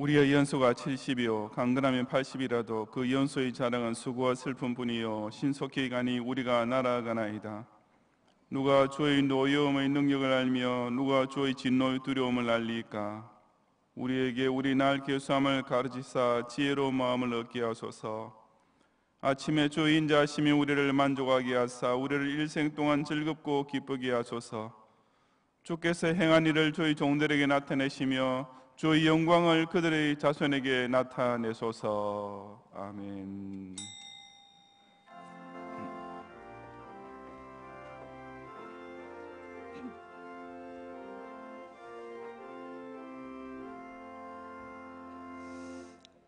우리의 연소가 70이요 강건하면 80이라도 그 연소의 자랑은 수고와 슬픔뿐이요 신속히 가니 우리가 날아가나이다. 누가 주의 노여움의 능력을 알며 누가 주의 진노의 두려움을 알리까. 우리에게 우리 날 계수함을 가르치사 지혜로 마음을 얻게 하소서. 아침에 주 인자하심이 우리를 만족하게 하사 우리를 일생 동안 즐겁고 기쁘게 하소서. 주께서 행한 일을 저희 종들에게 나타내시며 주의 영광을 그들의 자손에게 나타내소서. 아멘.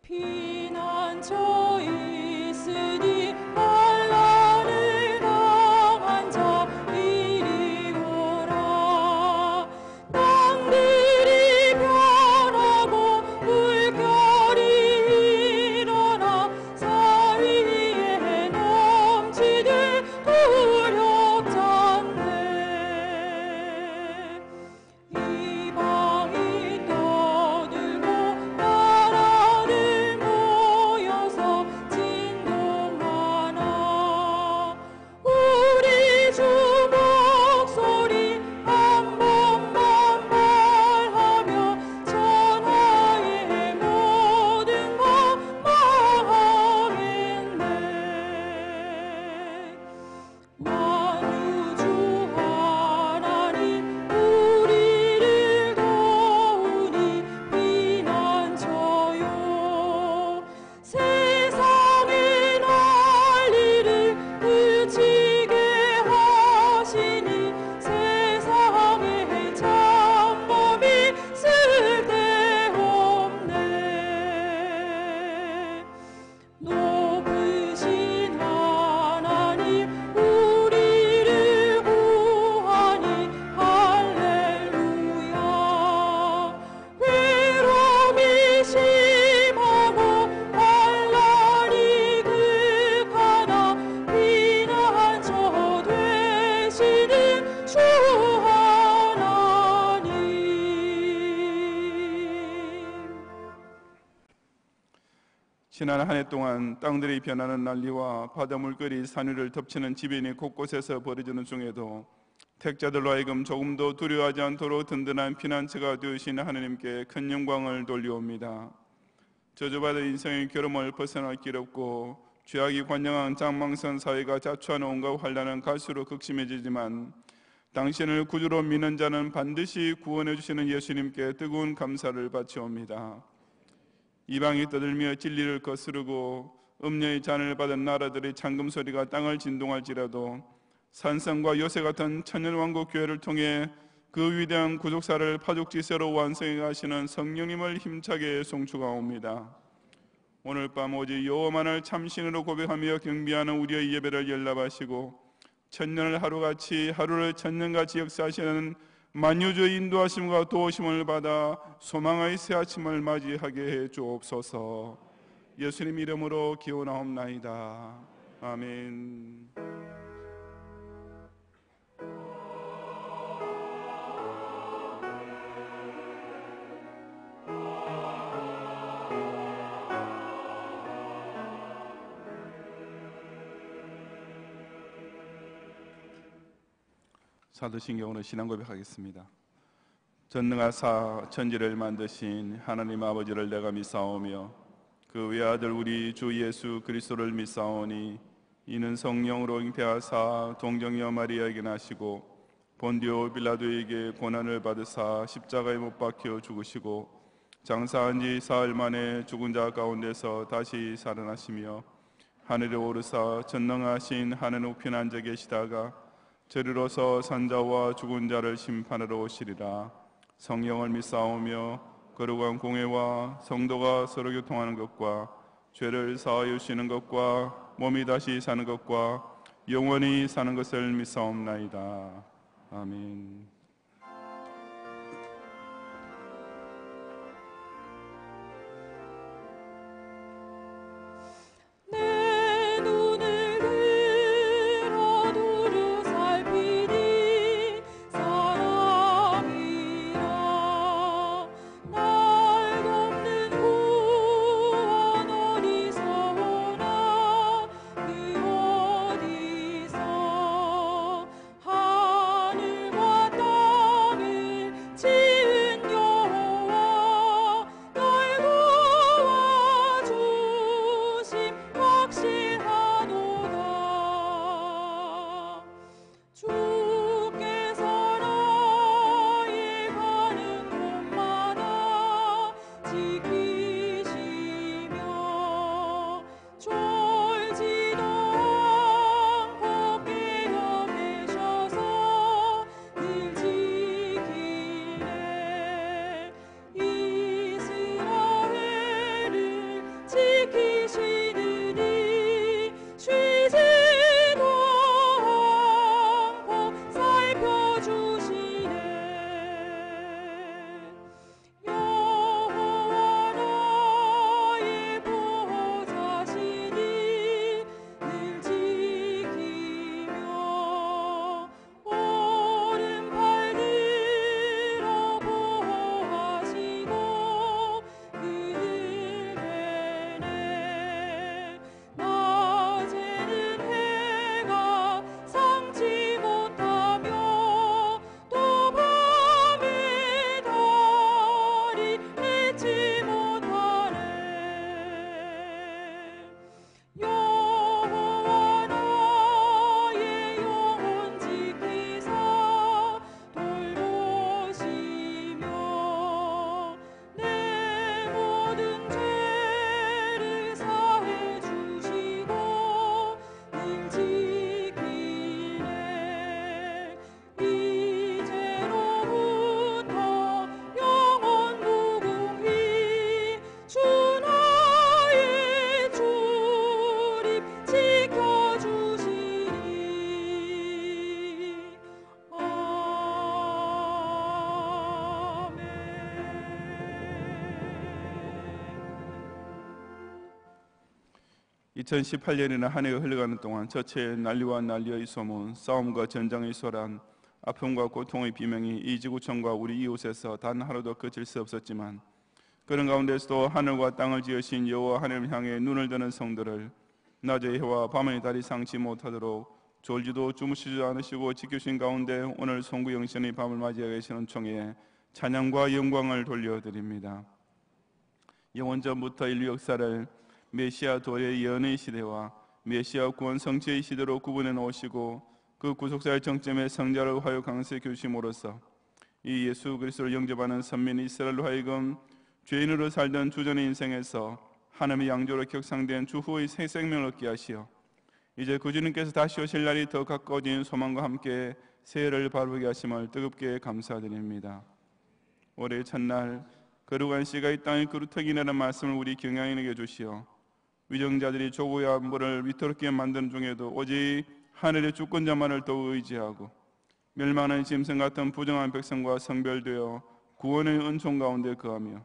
피난처 있으니 환난을 당한 자 이리 오라. 땅들이 변하고 물결이 일어나 사위에 넘치듯 두렵잖네. 이방이 떠들고 나라들 모여서 진동하나. 우리 주 목소리 한 번만 말하며 천하의 모든 것 망하겠네. 만우주 하나님 우리를 도우니 피난처요. 세상의 난리를 그치게 하시니 세상의 장범이 쓸데없네. 높으신 하나님 우리를 구하니 할렐루야. 괴로움이 심하고 환난이 극하나 피난처 되시는 주 하나님. 지난 한 해 동안 땅들이 변하는 난리와 바다 물결이 산 위를 덮치는 지변이 곳곳에서 벌어지는 중에도 택자들로 하여금 조금도 두려워하지 않도록 든든한 피난처가 되시는 하나님께 큰 영광을 돌려옵니다. 저주받은 인생의 괴로움을 벗어날 길 없고 죄악이 관영한 장망선 사회가 자초하는 온갖 환난은 갈수록 극심해지지만 당신을 구주로 믿는 자는 반드시 구원해 주시는 예수님께 뜨거운 감사를 바치옵니다. 이방이 떠들며 진리를 거스르고 음녀의 잔을 받은 나라들의 창금 소리가 땅을 진동할지라도 산성과 요새 같은 천년왕국 교회를 통해 그 위대한 구속사를 파죽지세로 완성해 가시는 성령님을 힘차게 송축하옵니다. 오늘 밤 오직 여호와만을 참신으로 고백하며 경배하는 우리의 예배를 연락하시고 천년을 하루같이 하루를 천년같이 역사하시는 만유주의 인도하심과 도우심을 받아 소망의 새 아침을 맞이하게 해 주옵소서. 예수님 이름으로 기원하옵나이다. 아멘. 사도신경으로 신앙 고백하겠습니다. 전능하사 천지를 만드신 하나님 아버지를 내가 믿사오며 그 외아들 우리 주 예수 그리스도를 믿사오니 이는 성령으로 잉태하사 동정녀 마리아에게 나시고 본디오 빌라도에게 고난을 받으사 십자가에 못 박혀 죽으시고 장사한 지 사흘 만에 죽은 자 가운데서 다시 살아나시며 하늘에 오르사 전능하신 하늘 우편에 앉아 계시다가 저리로서 산자와 죽은 자를 심판하러 오시리라. 성령을 믿사오며 거룩한 공회와 성도가 서로 교통하는 것과 죄를 사하여 주시는 것과 몸이 다시 사는 것과 영원히 사는 것을 믿사옵나이다. 아멘. 날 돕는 2018년이나 한 해가 흘러가는 동안 저체의 난리와 난리의 소문, 싸움과 전장의 소란, 아픔과 고통의 비명이 이 지구촌과 우리 이웃에서 단 하루도 그칠 수 없었지만 그런 가운데서도 하늘과 땅을 지으신 여호와 하나님을 향해 눈을 드는 성도를 낮의 해와 밤의 달이 상치 못하도록 졸지도 주무시지도 않으시고 지키신 가운데 오늘 송구 영신의 밤을 맞이하게 계시는 총회에 찬양과 영광을 돌려드립니다. 영원전부터 인류 역사를 메시아 도래의 예언의 시대와 메시아 구원 성취의 시대로 구분해 놓으시고 그 구속사의 정점에 성자를 화요 강세 교심으로써 이 예수 그리스도를 영접하는 선민 이스라엘로 하여금 죄인으로 살던 주전의 인생에서 하나님의 양조로 격상된 주후의 새 생명을 얻게 하시어 이제 그 주님께서 다시 오실 날이 더 가까워진 소망과 함께 새해를 바르게 하심을 뜨겁게 감사드립니다. 올해 첫날 거룩한 씨가 이 땅의 그루터기라는 말씀을 우리 경양인에게 주시어 위정자들이 조국의 안보를 위태롭게 만드는 중에도 오직 하늘의 주권자만을 더욱 의지하고 멸망하는 짐승 같은 부정한 백성과 성별되어 구원의 은총 가운데 거하며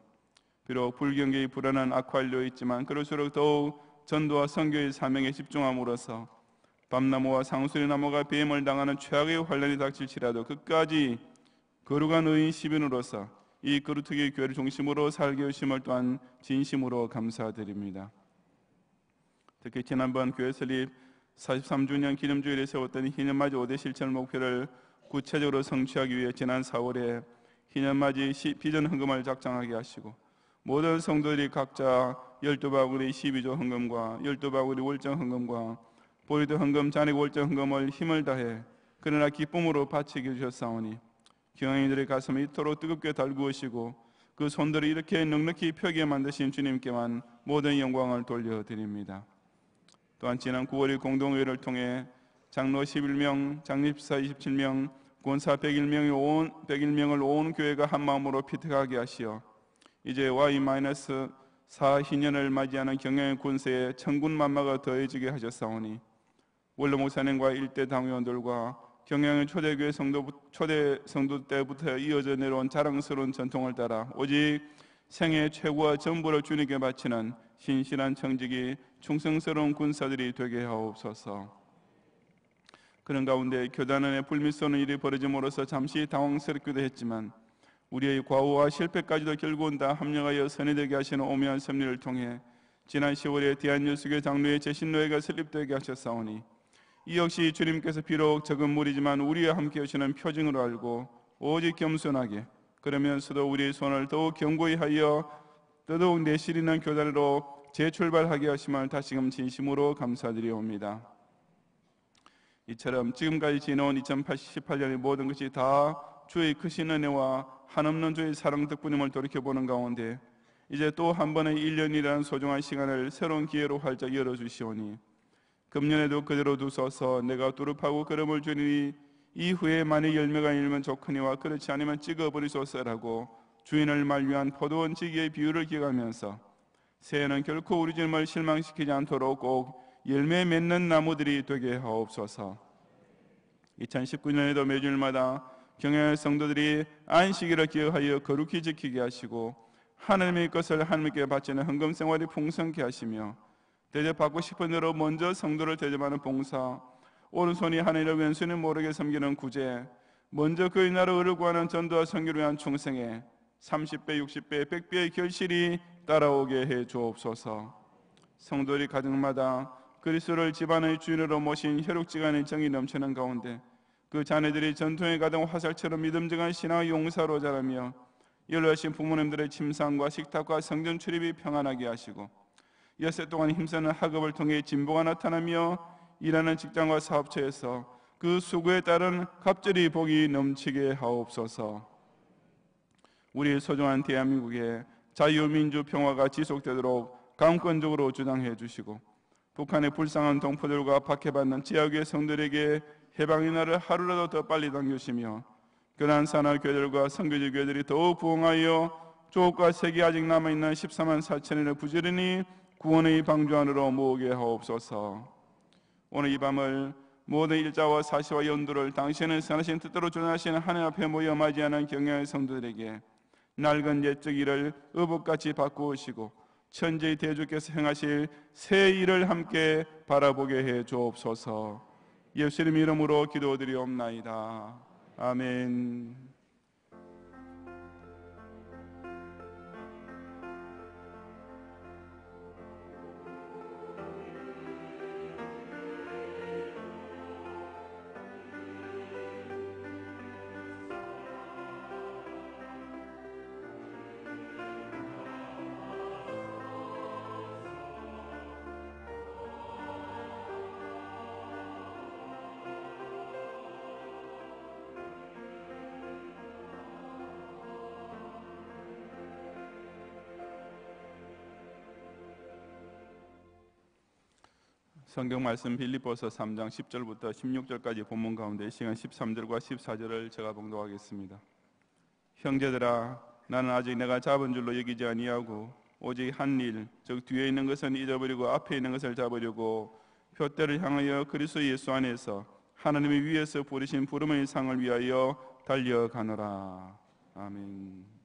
비록 불경계의 불안한 악화일려 있지만 그럴수록 더욱 전도와 선교의 사명에 집중함으로써 밤나무와 상수리나무가 뱀을 당하는 최악의 환란이 닥칠지라도 끝까지 거룩한 의인 시민으로서 이 그루터기 교회를 중심으로 살게 하심을 또한 진심으로 감사드립니다. 특히 지난번 교회 설립 43주년 기념주일에 세웠던 희년맞이 5대 실천 목표를 구체적으로 성취하기 위해 지난 4월에 희년맞이 비전 헌금을 작성하게 하시고 모든 성도들이 각자 12바구니 12조 헌금과 12바구니 월정 헌금과 보리도 헌금, 잔액 월정 헌금을 힘을 다해 그러나 기쁨으로 바치게 해주셨사오니 경영인들의 가슴을 이토록 뜨겁게 달구시고 그 손들을 이렇게 넉넉히 펴게 만드신 주님께만 모든 영광을 돌려드립니다. 또한 지난 9월의 공동회의를 통해 장로 11명, 장립사 27명, 권사 101명을 온 교회가 한마음으로 피택하게 하시어 이제 Y-4 희년을 맞이하는 경영의 군세에 천군만마가 더해지게 하셨사오니 원로 목사님과 일대 당회원들과 경영의 초대 성도 때부터 이어져 내려온 자랑스러운 전통을 따라 오직 생애 최고와 전부를 주님께 바치는 신실한 청직이 충성스러운 군사들이 되게 하옵소서. 그런 가운데 교단 안에 불미스러운 일이 벌어짐으로써 잠시 당황스럽기도 했지만 우리의 과오와 실패까지도 결국은 다 합력하여 선이 되게 하시는 오묘한 섭리를 통해 지난 10월에 대한예수교 장로의 재신노회가 설립되게 하셨사오니 이 역시 주님께서 비록 적은 무리지만 우리와 함께 하시는 표징으로 알고 오직 겸손하게 그러면서도 우리의 손을 더욱 견고히 하여 더더욱 내실 있는 교단으로 재출발하게 하심을 다시금 진심으로 감사드리옵니다. 이처럼 지금까지 지나온 2018년의 모든 것이 다 주의 크신 은혜와 한없는 주의 사랑 덕분임을 돌이켜보는 가운데 이제 또 한 번의 1년이라는 소중한 시간을 새로운 기회로 활짝 열어주시오니 금년에도 그대로 두소서. 내가 두릅하고 걸음을 주니 이후에 만일 열매가 일면 좋거니와 그렇지 않으면 찍어버리소서라고 주인을 만류한 포도원 지기의 비유를 기억하면서 새해는 결코 우리 주님을 실망시키지 않도록 꼭 열매 맺는 나무들이 되게 하옵소서. 2019년에도 매주일마다 경영의 성도들이 안식일을 기억하여 거룩히 지키게 하시고 하나님의 것을 하나님께 바치는 헌금 생활이 풍성케 하시며 대접받고 싶은 대로 먼저 성도를 대접하는 봉사, 오른손이 하늘을 왼손이 모르게 섬기는 구제, 먼저 그의 나라 의를 구하는 전도와 선교를 위한 충성에 30배, 60배, 100배의 결실이 따라오게 해 주옵소서. 성도들이 가정마다 그리스도를 집안의 주인으로 모신 혈육지간의 정이 넘치는 가운데 그 자녀들이 전통의 가정 화살처럼 믿음직한 신앙의 용사로 자라며 연로하신 부모님들의 침상과 식탁과 성전 출입이 평안하게 하시고 엿새 동안 힘쓰는 학업을 통해 진보가 나타나며 일하는 직장과 사업처에서 그 수고에 따른 갑절이 복이 넘치게 하옵소서. 우리 소중한 대한민국의 자유민주 평화가 지속되도록 강권적으로 주장해 주시고 북한의 불쌍한 동포들과 박해받는 지역의 성도들에게 해방의 날을 하루라도 더 빨리 당겨주시며 교단산하 교회들과 선교지 교회들이 더욱 부흥하여 조국과 세계 아직 남아있는 14만 4천인을 부지런히 구원의 방주 안으로 모으게 하옵소서. 오늘 이 밤을 모든 일자와 사시와 연도를 당신의 선하신 뜻대로 준하시는 하나님 앞에 모여 맞이하는 경영의 성도들에게 낡은 옛적 일을 의복같이 바꾸시고 천지의 대주께서 행하실 새 일을 함께 바라보게 해 주옵소서. 예수님 이름으로 기도드리옵나이다. 아멘. 성경 말씀 빌립보서 3장 10절부터 16절까지 본문 가운데 이 시간 13절과 14절을 제가 봉독하겠습니다. 형제들아, 나는 아직 내가 잡은 줄로 여기지 아니하고 오직 한 일, 즉 뒤에 있는 것은 잊어버리고 앞에 있는 것을 잡으려고 표대를 향하여 그리스도 예수 안에서 하나님의 위에서 부르신 부름의 상을 위하여 달려가노라. 아멘.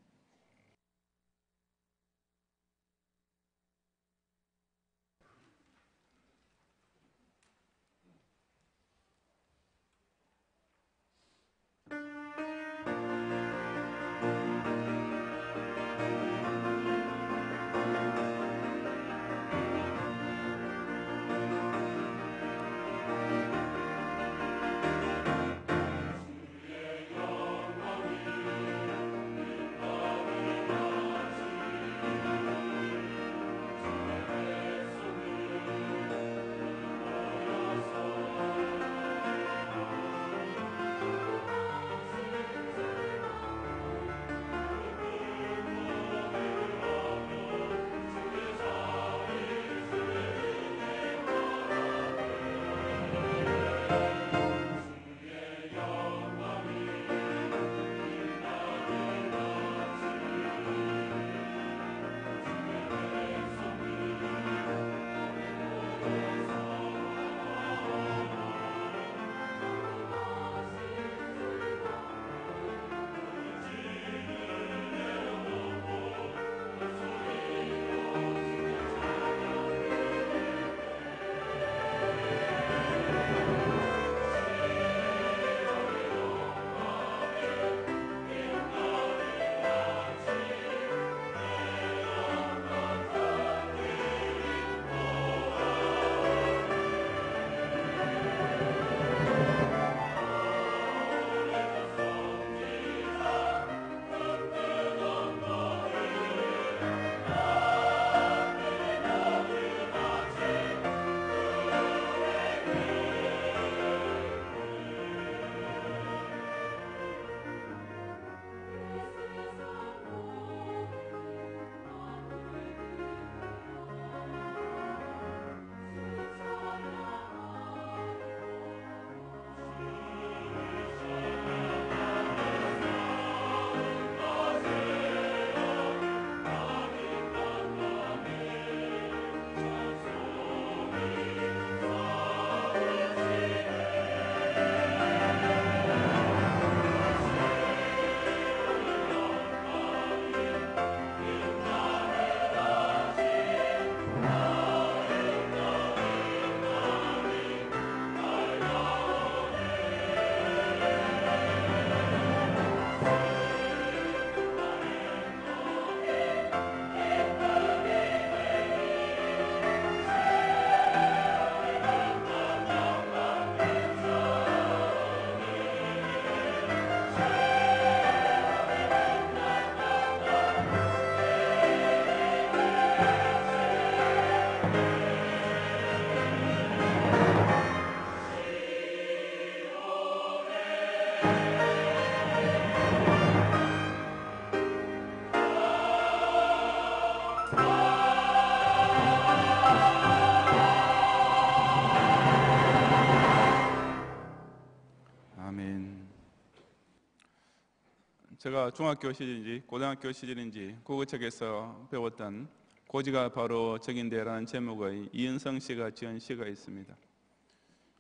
제가 중학교 시절인지 고등학교 시절인지 국어책에서 배웠던 고지가 바로 적인데라는 제목의 이은성 씨가 지은 시가 있습니다.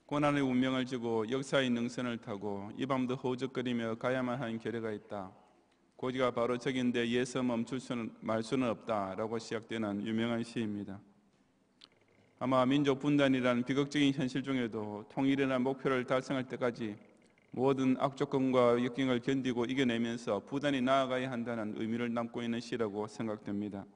고난의 운명을 지고 역사의 능선을 타고 이 밤도 허우적거리며 가야만 하는 결의가 있다. 고지가 바로 저기인데 예서 멈출 수는 말 수는 없다라고 시작되는 유명한 시입니다. 아마 민족 분단이라는 비극적인 현실 중에도 통일이라는 목표를 달성할 때까지 모든 악조건과 역경을 견디고 이겨내면서 부단히 나아가야 한다는 의미를 담고 있는 시라고 생각됩니다.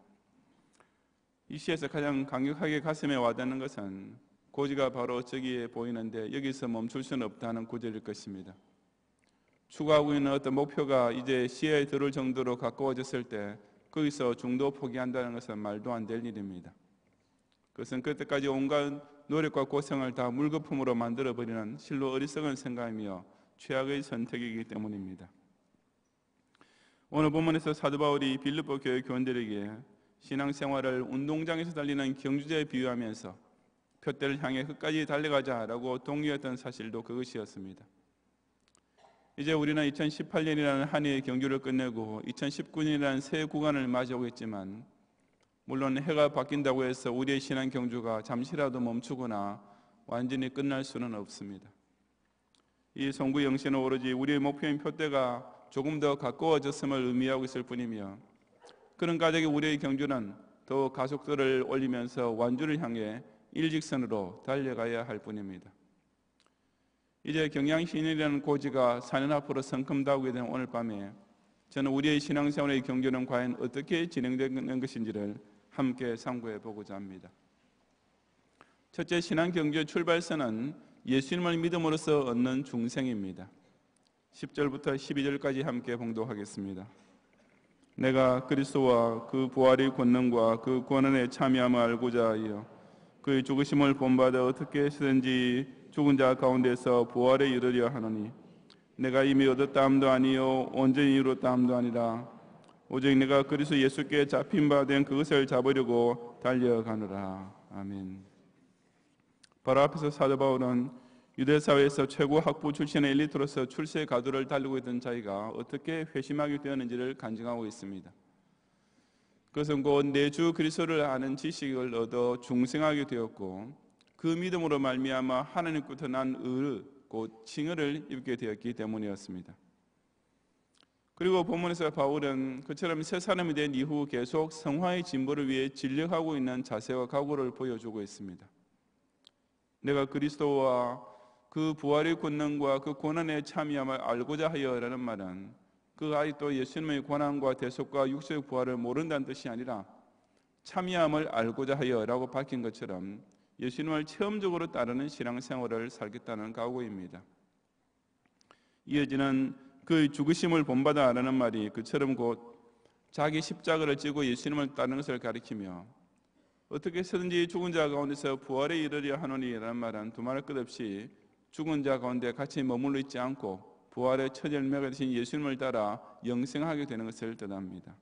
이 시에서 가장 강력하게 가슴에 와닿는 것은 고지가 바로 저기에 보이는데 여기서 멈출 수는 없다는 구절일 것입니다. 추구하고 있는 어떤 목표가 이제 시야에 들어올 정도로 가까워졌을 때 거기서 중도 포기한다는 것은 말도 안 될 일입니다. 그것은 그때까지 온갖 노력과 고생을 다 물거품으로 만들어버리는 실로 어리석은 생각이며 최악의 선택이기 때문입니다. 오늘 본문에서 사도 바울이 빌립보 교회 교원들에게 신앙생활을 운동장에서 달리는 경주자에 비유하면서 표대를 향해 끝까지 달려가자라고 독려했던 사실도 그것이었습니다. 이제 우리는 2018년이라는 한 해의 경주를 끝내고 2019년이라는 새 구간을 맞이하고 있지만 물론 해가 바뀐다고 해서 우리의 신앙 경주가 잠시라도 멈추거나 완전히 끝날 수는 없습니다. 이 송구 영신은 오로지 우리의 목표인 표대가 조금 더 가까워졌음을 의미하고 있을 뿐이며 그런 가족의 우리의 경주는 더 가속도를 올리면서 완주를 향해 일직선으로 달려가야 할 뿐입니다. 이제 경양신이라는 고지가 4년 앞으로 성큼다우게 된 오늘 밤에 저는 우리의 신앙생활의 경주는 과연 어떻게 진행되는 것인지를 함께 상고해 보고자 합니다. 첫째, 신앙 경주의 출발선은 예수님을 믿음으로써 얻는 중생입니다. 10절부터 12절까지 함께 봉독하겠습니다. 내가 그리스도와 그 부활의 권능과 그 권한에 참여함을 알고자 하여 그의 죽으심을 본받아 어떻게 해서든지 죽은 자 가운데서 부활에 이르려 하노니 내가 이미 얻었다함도 아니요 온전히 이루었다함도 아니라 오직 내가 그리스도 예수께 잡힌 바 된 그것을 잡으려고 달려가노라. 아멘. 바로 앞에서 사도 바울은 유대사회에서 최고 학부 출신의 엘리트로서 출세 가도를 달리고 있던 자기가 어떻게 회심하게 되었는지를 간증하고 있습니다. 그것은 곧 내 주 그리스도를 아는 지식을 얻어 중생하게 되었고 그 믿음으로 말미암아 하나님께로부터 난 의, 곧 칭의를 입게 되었기 때문이었습니다. 그리고 본문에서 바울은 그처럼 새 사람이 된 이후 계속 성화의 진보를 위해 진력하고 있는 자세와 각오를 보여주고 있습니다. 내가 그리스도와 그 부활의 권능과 그 고난에 참여함을 알고자 하여라는 말은 그 아직도 예수님의 고난과 대속과 육체의 부활을 모른다는 뜻이 아니라 참여함을 알고자 하여라고 밝힌 것처럼 예수님을 체험적으로 따르는 신앙생활을 살겠다는 각오입니다. 이어지는 그의 죽으심을 본받아라는 말이 그처럼 곧 자기 십자가를 지고 예수님을 따르는 것을 가리키며 어떻게 해서든지 죽은 자 가운데서 부활에 이르려 하노니라는 말은 두말할 것 없이 죽은 자 가운데 같이 머물러 있지 않고 부활의 첫 열매가 되신 예수님을 따라 영생하게 되는 것을 뜻합니다.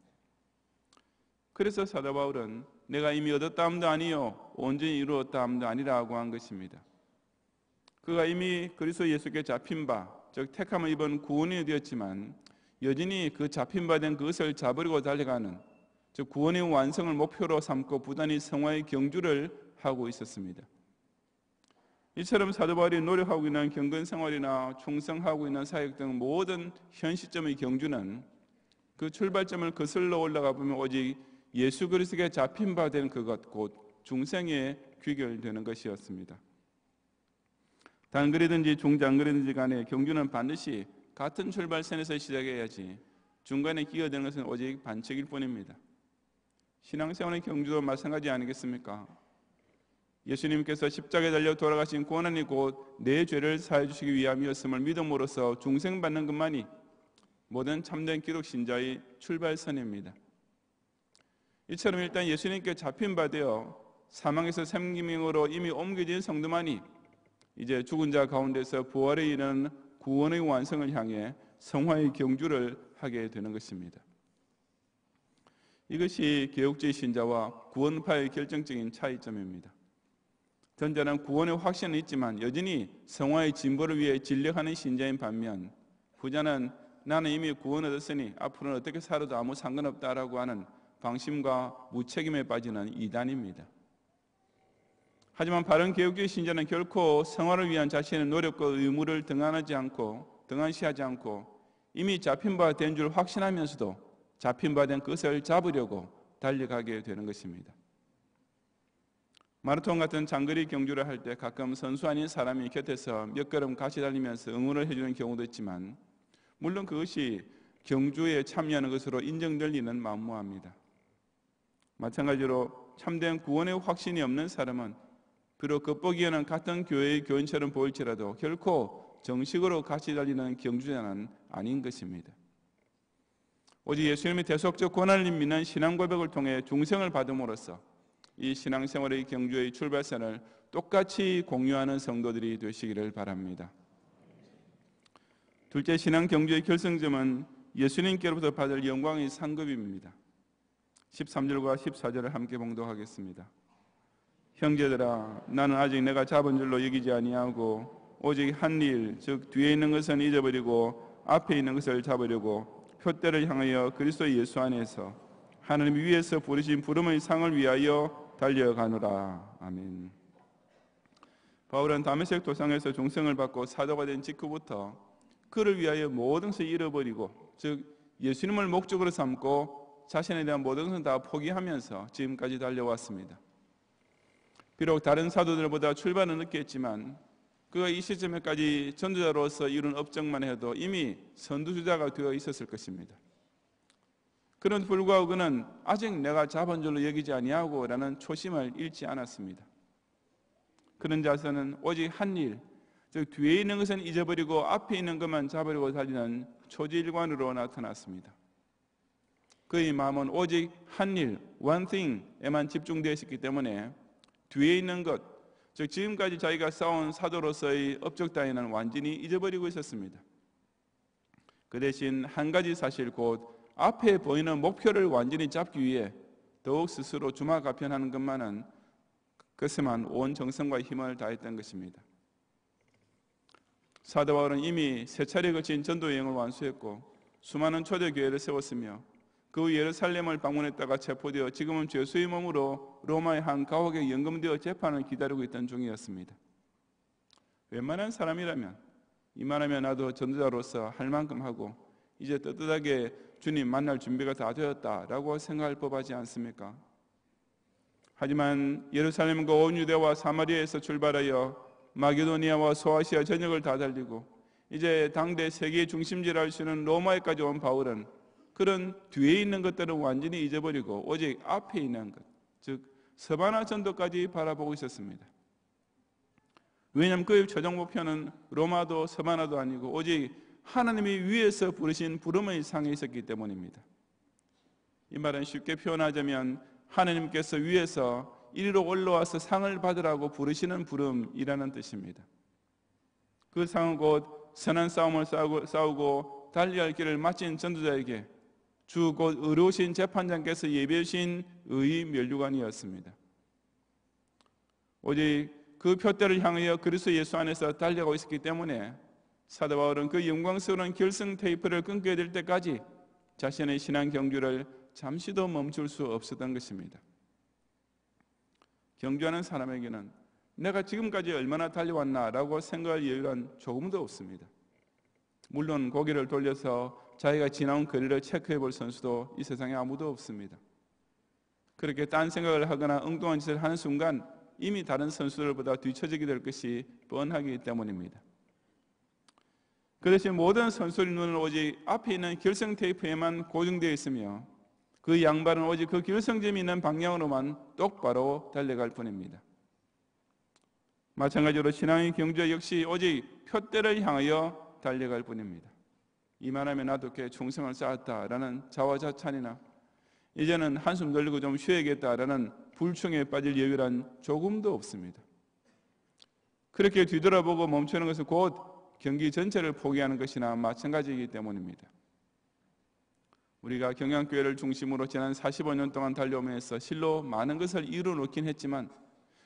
그래서 사도 바울은 내가 이미 얻었다함도 아니요 온전히 이루었다함도 아니라고 한 것입니다. 그가 이미 그리스도 예수께 잡힌 바, 즉 택함을 입은 구원이 되었지만 여전히 그 잡힌 바 된 그것을 잡으려고 달려가는, 즉 구원의 완성을 목표로 삼고 부단히 성화의 경주를 하고 있었습니다. 이처럼 사도 바울이 노력하고 있는 경건 생활이나 충성하고 있는 사역 등 모든 현 시점의 경주는 그 출발점을 거슬러 올라가 보면 오직 예수 그리스도께 잡힌 바 된 그것 곧 중생에 귀결되는 것이었습니다. 단거리든지 중장거리든지 간에 경주는 반드시 같은 출발선에서 시작해야지 중간에 끼어드는 것은 오직 반칙일 뿐입니다. 신앙생활의 경주도 마찬가지 아니겠습니까? 예수님께서 십자가에 달려 돌아가신 고난이 곧 내 죄를 사해 주시기 위함이었음을 믿음으로써 중생받는 것만이 모든 참된 기독 신자의 출발선입니다. 이처럼 일단 예수님께 잡힌 바 되어 사망에서 생명으로 이미 옮겨진 성도만이 이제 죽은 자 가운데서 부활에 이르는 구원의 완성을 향해 성화의 경주를 하게 되는 것입니다. 이것이 개혁주의 신자와 구원파의 결정적인 차이점입니다. 전자는 구원의 확신은 있지만 여전히 성화의 진보를 위해 진력하는 신자인 반면 후자는 나는 이미 구원 얻었으니 앞으로는 어떻게 살아도 아무 상관없다라고 하는 방심과 무책임에 빠지는 이단입니다. 하지만 바른 개혁주의 신자는 결코 성화를 위한 자신의 노력과 의무를 등한시하지 않고 이미 잡힌 바 된 줄 확신하면서도 잡힌 바 된 것을 잡으려고 달려가게 되는 것입니다. 마라톤 같은 장거리 경주를 할 때 가끔 선수 아닌 사람이 곁에서 몇 걸음 같이 달리면서 응원을 해주는 경우도 있지만, 물론 그것이 경주에 참여하는 것으로 인정될 리는 만무합니다. 마찬가지로 참된 구원의 확신이 없는 사람은 비록 겉보기에는 같은 교회의 교인처럼 보일지라도 결코 정식으로 같이 달리는 경주자는 아닌 것입니다. 오직 예수님의 대속적 권한을 믿는 신앙 고백을 통해 중생을 받음으로써 이 신앙생활의 경주의 출발선을 똑같이 공유하는 성도들이 되시기를 바랍니다. 둘째, 신앙 경주의 결승점은 예수님께로부터 받을 영광의 상급입니다. 13절과 14절을 함께 봉독하겠습니다. 형제들아, 나는 아직 내가 잡은 줄로 여기지 아니하고 오직 한 일, 즉 뒤에 있는 것은 잊어버리고 앞에 있는 것을 잡으려고 표대를 향하여 그리스도 예수 안에서 하나님 위에서 부르신 부름의 상을 위하여 달려가노라. 아멘. 바울은 다메섹 도상에서 중생을 받고 사도가 된 직후부터 그를 위하여 모든 것을 잃어버리고, 즉 예수님을 목적으로 삼고 자신에 대한 모든 것을 다 포기하면서 지금까지 달려왔습니다. 비록 다른 사도들보다 출발은 늦게 했지만 그가 이 시점에까지 전도자로서 이룬 업적만 해도 이미 선두주자가 되어 있었을 것입니다. 그런데 불구하고 그는 아직 내가 잡은 줄로 여기지 아니하고 라는 초심을 잃지 않았습니다. 그런 자세는 오직 한 일, 즉 뒤에 있는 것은 잊어버리고 앞에 있는 것만 잡으려고 달리는 초지일관으로 나타났습니다. 그의 마음은 오직 한 일, one thing에만 집중되어 있었기 때문에 뒤에 있는 것, 즉 지금까지 자기가 쌓아온 사도로서의 업적 따위는 완전히 잊어버리고 있었습니다. 그 대신 한 가지 사실, 곧 앞에 보이는 목표를 완전히 잡기 위해 더욱 스스로 주마가편하는 것만은, 그것에만 온 정성과 힘을 다했던 것입니다. 사도 바울은 이미 세 차례에 걸친 전도 여행을 완수했고 수많은 초대교회를 세웠으며 그 후 예루살렘을 방문했다가 체포되어 지금은 죄수의 몸으로 로마의 한 감옥에 연금되어 재판을 기다리고 있던 중이었습니다. 웬만한 사람이라면 이만하면 나도 전도자로서 할 만큼 하고 이제 떳떳하게 주님 만날 준비가 다 되었다라고 생각할 법하지 않습니까? 하지만 예루살렘과 온 유대와 사마리아에서 출발하여 마게도니아와 소아시아 전역을 다 달리고 이제 당대 세계의 중심지를 할 수 있는 로마에까지 온 바울은 그런 뒤에 있는 것들은 완전히 잊어버리고 오직 앞에 있는 것, 즉 서바나 전도까지 바라보고 있었습니다. 왜냐하면 그의 최종 목표는 로마도 서바나도 아니고 오직 하나님이 위에서 부르신 부름의 상에 있었기 때문입니다. 이 말은 쉽게 표현하자면 하나님께서 위에서 이리로 올라와서 상을 받으라고 부르시는 부름이라는 뜻입니다. 그 상은 곧 선한 싸움을 싸우고 달려야 할 길을 마친 전도자에게 주 곧 의로우신 재판장께서 예비해 주신 의의 면류관이었습니다. 오직 그 표대를 향하여 그리스도 예수 안에서 달려가고 있었기 때문에 사도 바울은 그 영광스러운 결승 테이프를 끊게 될 때까지 자신의 신앙 경주를 잠시도 멈출 수 없었던 것입니다. 경주하는 사람에게는 내가 지금까지 얼마나 달려왔나라고 생각할 여유는 조금도 없습니다. 물론 고개를 돌려서 자기가 지나온 거리를 체크해 볼 선수도 이 세상에 아무도 없습니다. 그렇게 딴 생각을 하거나 엉뚱한 짓을 하는 순간 이미 다른 선수들보다 뒤처지게 될 것이 뻔하기 때문입니다. 그 대신 모든 선수의 눈은 오직 앞에 있는 결승 테이프에만 고정되어 있으며 그 양발은 오직 그 결승점이 있는 방향으로만 똑바로 달려갈 뿐입니다. 마찬가지로 신앙의 경주 역시 오직 표대를 향하여 달려갈 뿐입니다. 이만하면 나도 꽤 충성을 쌓았다라는 자화자찬이나 이제는 한숨 돌리고 좀 쉬어야겠다라는 불충에 빠질 여유란 조금도 없습니다. 그렇게 뒤돌아보고 멈추는 것은 곧 경기 전체를 포기하는 것이나 마찬가지이기 때문입니다. 우리가 경양교회를 중심으로 지난 45년 동안 달려오면서 실로 많은 것을 이루어놓긴 했지만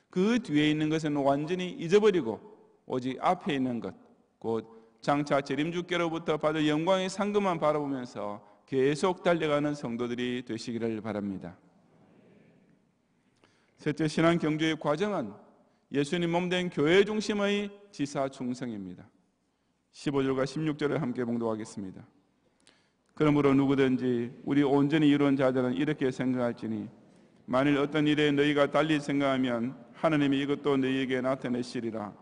그 뒤에 있는 것은 완전히 잊어버리고 오직 앞에 있는 것, 곧 장차 재림주께로부터 받을 영광의 상급만 바라보면서 계속 달려가는 성도들이 되시기를 바랍니다. 셋째, 신앙 경주의 과정은 예수님 몸된 교회 중심의 지사 충성입니다. 15절과 16절을 함께 봉독하겠습니다. 그러므로 누구든지 우리 온전히 이룬 자들은 이렇게 생각할지니 만일 어떤 일에 너희가 달리 생각하면 하나님이 이것도 너희에게 나타내시리라.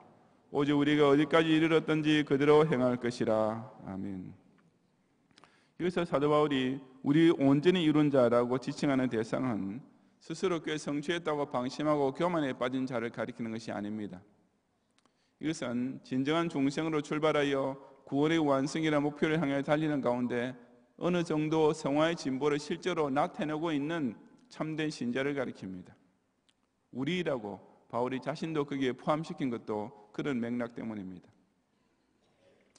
오직 우리가 어디까지 이르렀든지 그대로 행할 것이라. 아멘. 여기서 사도 바울이 우리 온전히 이룬 자라고 지칭하는 대상은 스스로 꽤 성취했다고 방심하고 교만에 빠진 자를 가리키는 것이 아닙니다. 이것은 진정한 중생으로 출발하여 구원의 완성이라는 목표를 향해 달리는 가운데 어느 정도 성화의 진보를 실제로 나타내고 있는 참된 신자를 가리킵니다. 우리라고 바울이 자신도 거기에 포함시킨 것도 그런 맥락 때문입니다.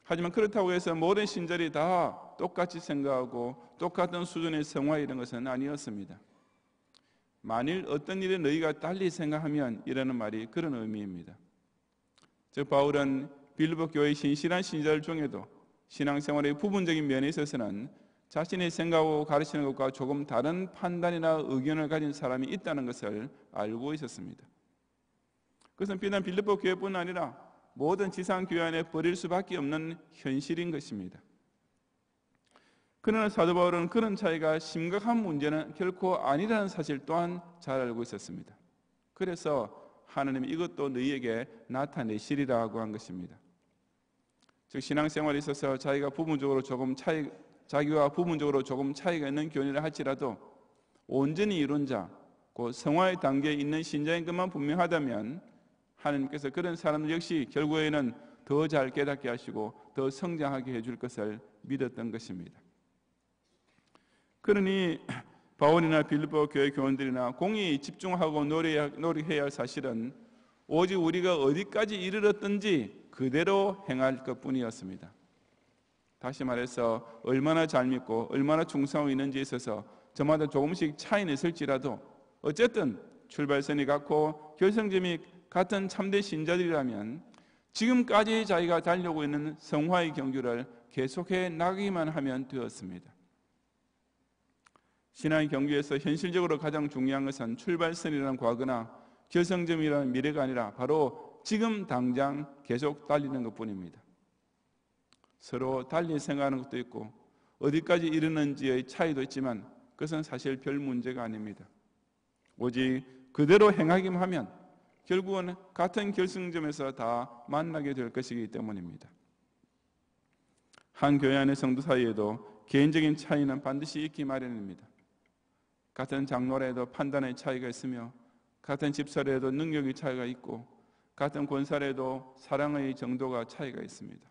하지만 그렇다고 해서 모든 신자들이 다 똑같이 생각하고 똑같은 수준의 성화 이런 것은 아니었습니다. 만일 어떤 일에 너희가 달리 생각하면 이라는 말이 그런 의미입니다. 즉 바울은 빌립보 교회의 신실한 신자들 중에도 신앙생활의 부분적인 면에 있어서는 자신이 생각하고 가르치는 것과 조금 다른 판단이나 의견을 가진 사람이 있다는 것을 알고 있었습니다. 그것은 비단 빌립보 교회뿐 아니라 모든 지상 교회 안에 버릴 수밖에 없는 현실인 것입니다. 그러나 사도 바울은 그런 차이가 심각한 문제는 결코 아니라는 사실 또한 잘 알고 있었습니다. 그래서 하나님이 이것도 너희에게 나타내시리라고 한 것입니다. 즉 신앙생활에 있어서 자기와 부분적으로 조금 차이가 있는 교훈이라 할지라도 온전히 이룬 자, 그 성화의 단계에 있는 신자인 것만 분명하다면 하나님께서 그런 사람들 역시 결국에는 더 잘 깨닫게 하시고 더 성장하게 해줄 것을 믿었던 것입니다. 그러니 바울이나 빌립보 교회 교원들이나 공히 집중하고 노력해야 할 사실은 오직 우리가 어디까지 이르렀든지 그대로 행할 것뿐이었습니다. 다시 말해서 얼마나 잘 믿고 얼마나 충성하고 있는지에 있어서 저마다 조금씩 차이는 있을지라도 어쨌든 출발선이 같고 결성점이 같은 참된 신자들이라면 지금까지 자기가 달려오고 있는 성화의 경주를 계속해 나가기만 하면 되었습니다. 신앙의 경주에서 현실적으로 가장 중요한 것은 출발선이라는 과거나 결성점이라는 미래가 아니라 바로 지금 당장 계속 달리는 것뿐입니다. 서로 달리 생각하는 것도 있고 어디까지 이르는지의 차이도 있지만 그것은 사실 별 문제가 아닙니다. 오직 그대로 행하기만 하면 결국은 같은 결승점에서 다 만나게 될 것이기 때문입니다. 한 교회 안의 성도 사이에도 개인적인 차이는 반드시 있기 마련입니다. 같은 장로라도 판단의 차이가 있으며 같은 집사라도 능력의 차이가 있고 같은 권사라도 사랑의 정도가 차이가 있습니다.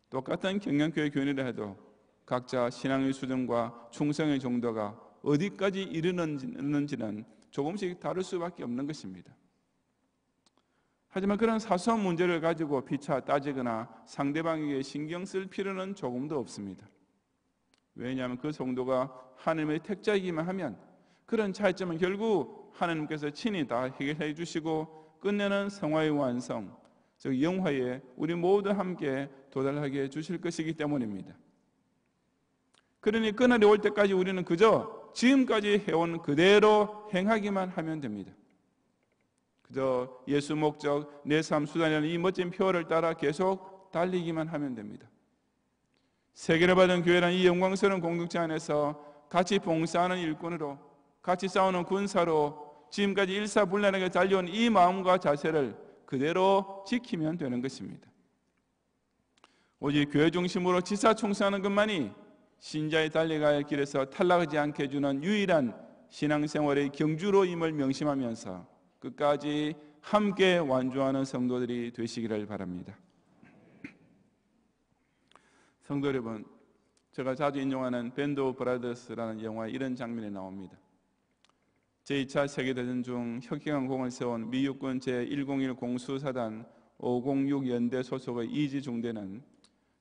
똑같은 경영교회 교인이라 해도 각자 신앙의 수준과 충성의 정도가 어디까지 이르는지는 조금씩 다를 수밖에 없는 것입니다. 하지만 그런 사소한 문제를 가지고 피차 따지거나 상대방에게 신경 쓸 필요는 조금도 없습니다. 왜냐하면 그 성도가 하나님의 택자이기만 하면 그런 차이점은 결국 하나님께서 친히 다 해결해 주시고 끝내는 성화의 완성, 즉 영화에 우리 모두 함께 도달하게 해주실 것이기 때문입니다. 그러니 그날이 올 때까지 우리는 그저 지금까지 해온 그대로 행하기만 하면 됩니다. 그저 예수 목적, 내 삶 수단이라는 이 멋진 표어를 따라 계속 달리기만 하면 됩니다. 세계를 받은 교회라는 이 영광스러운 공동체 안에서 같이 봉사하는 일꾼으로, 같이 싸우는 군사로 지금까지 일사불란하게 달려온 이 마음과 자세를 그대로 지키면 되는 것입니다. 오직 교회 중심으로 지사충성하는 것만이 신자의 달려가야 할 길에서 탈락하지 않게 해주는 유일한 신앙생활의 경주로임을 명심하면서 끝까지 함께 완주하는 성도들이 되시기를 바랍니다. 성도 여러분, 제가 자주 인용하는 밴드 오브 브라더스라는 영화에 이런 장면이 나옵니다. 제2차 세계대전 중 혁혁한 공을 세운 미육군 제101 공수사단 506 연대 소속의 이지 중대는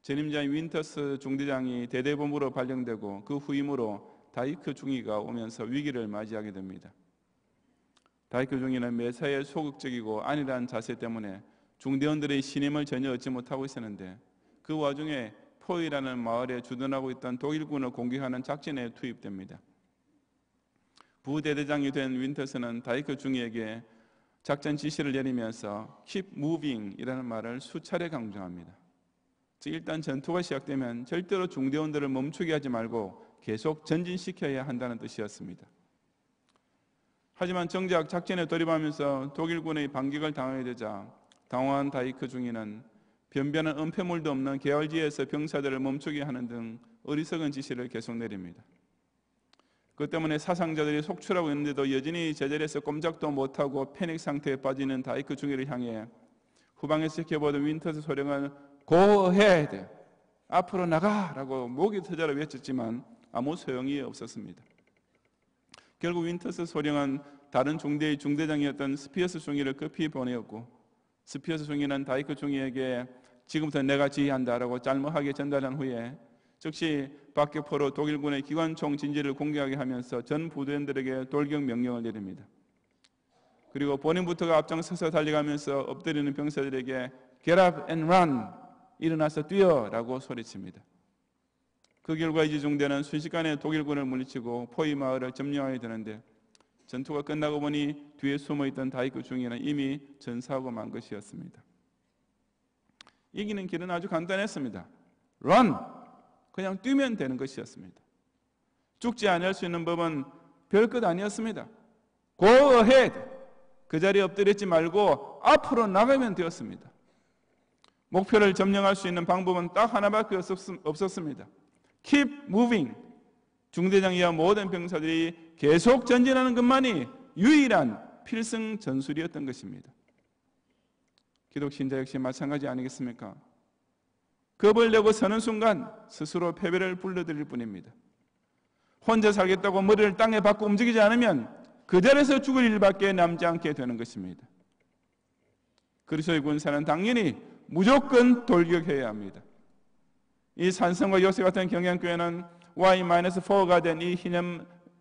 전임자인 윈터스 중대장이 대대본부로 발령되고 그 후임으로 다이크 중위가 오면서 위기를 맞이하게 됩니다. 다이크 중위는 매사에 소극적이고 안일한 자세 때문에 중대원들의 신임을 전혀 얻지 못하고 있었는데 그 와중에 포이라는 마을에 주둔하고 있던 독일군을 공격하는 작전에 투입됩니다. 부대대장이 된 윈터스는 다이크 중위에게 작전 지시를 내리면서 Keep moving 이라는 말을 수차례 강조합니다. 즉 일단 전투가 시작되면 절대로 중대원들을 멈추게 하지 말고 계속 전진시켜야 한다는 뜻이었습니다. 하지만 정작 작전에 돌입하면서 독일군의 반격을 당하게 되자 당황한 다이크 중위는 변변한 은폐물도 없는 계열지에서 병사들을 멈추게 하는 등 어리석은 지시를 계속 내립니다. 그 때문에 사상자들이 속출하고 있는데도 여전히 제자리에서 꼼짝도 못하고 패닉 상태에 빠지는 다이크 중위를 향해 후방에서 지켜보던 윈터스 소령은 Go ahead! 앞으로 나가라고 목이 터져라 외쳤지만 아무 소용이 없었습니다. 결국 윈터스 소령은 다른 중대의 중대장이었던 스피어스 중위를 급히 보내었고 스피어스 중위는 다이크 중위에게 지금부터 내가 지휘한다라고 짤막하게 전달한 후에 즉시 박격포로 독일군의 기관총 진지를 공격하게 하면서 전 부대원들에게 돌격 명령을 내립니다. 그리고 본인부터가 앞장서서 달려가면서 엎드리는 병사들에게 Get up and run! 일어나서 뛰어라고 소리칩니다. 그 결과 이지중대는 순식간에 독일군을 물리치고 포위 마을을 점령하게 되는데 전투가 끝나고 보니 뒤에 숨어있던 다이크 중위는 이미 전사하고 만 것이었습니다. 이기는 길은 아주 간단했습니다. Run! 그냥 뛰면 되는 것이었습니다. 죽지 않을 수 있는 법은 별것 아니었습니다. Go ahead! 그 자리에 엎드렸지 말고 앞으로 나가면 되었습니다. 목표를 점령할 수 있는 방법은 딱 하나밖에 없었습니다. Keep moving. 중대장 이하 모든 병사들이 계속 전진하는 것만이 유일한 필승 전술이었던 것입니다. 기독 신자 역시 마찬가지 아니겠습니까? 겁을 내고 서는 순간 스스로 패배를 불러들일 뿐입니다. 혼자 살겠다고 머리를 땅에 박고 움직이지 않으면 그 자리에서 죽을 일밖에 남지 않게 되는 것입니다. 그리스도의 군사는 당연히 무조건 돌격해야 합니다. 이 산성과 요새 같은 경향교회는 Y-4가 된 이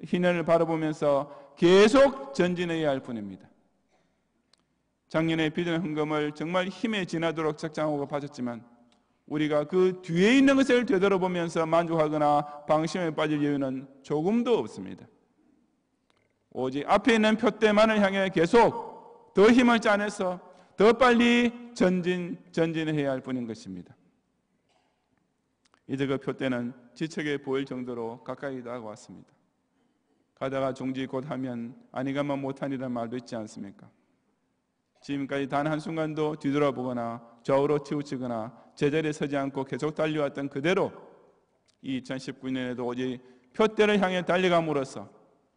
희년을 바라보면서 계속 전진해야 할 뿐입니다. 작년에 빚은 헌금을 정말 힘에 지나도록 작정하고 바쳤지만 우리가 그 뒤에 있는 것을 되돌아보면서 만족하거나 방심에 빠질 이유는 조금도 없습니다. 오직 앞에 있는 표대만을 향해 계속 더 힘을 짜내서 더 빨리 전진해야 할 뿐인 것입니다. 이제 그 표대는 지척에 보일 정도로 가까이 다가왔습니다. 가다가 중지 곧 하면 아니가만 못하니라는 말도 있지 않습니까? 지금까지 단 한순간도 뒤돌아보거나 좌우로 치우치거나 제자리에 서지 않고 계속 달려왔던 그대로 2019년에도 오직 표대를 향해 달려감으로써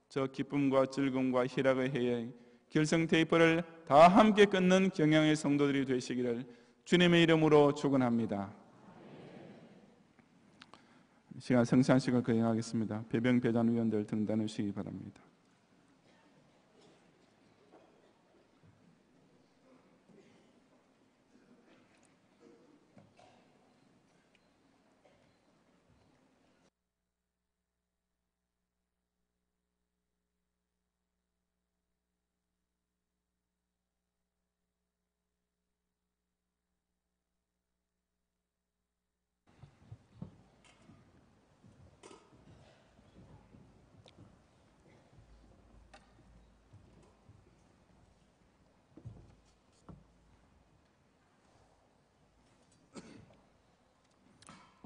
저 기쁨과 즐거움과 희락의 해에 결성 테이프를 다 함께 끊는 경향의 성도들이 되시기를 주님의 이름으로 축원합니다. 시간 성찬식을 거행하겠습니다. 배병 배단위원들 등단해 주시기 바랍니다.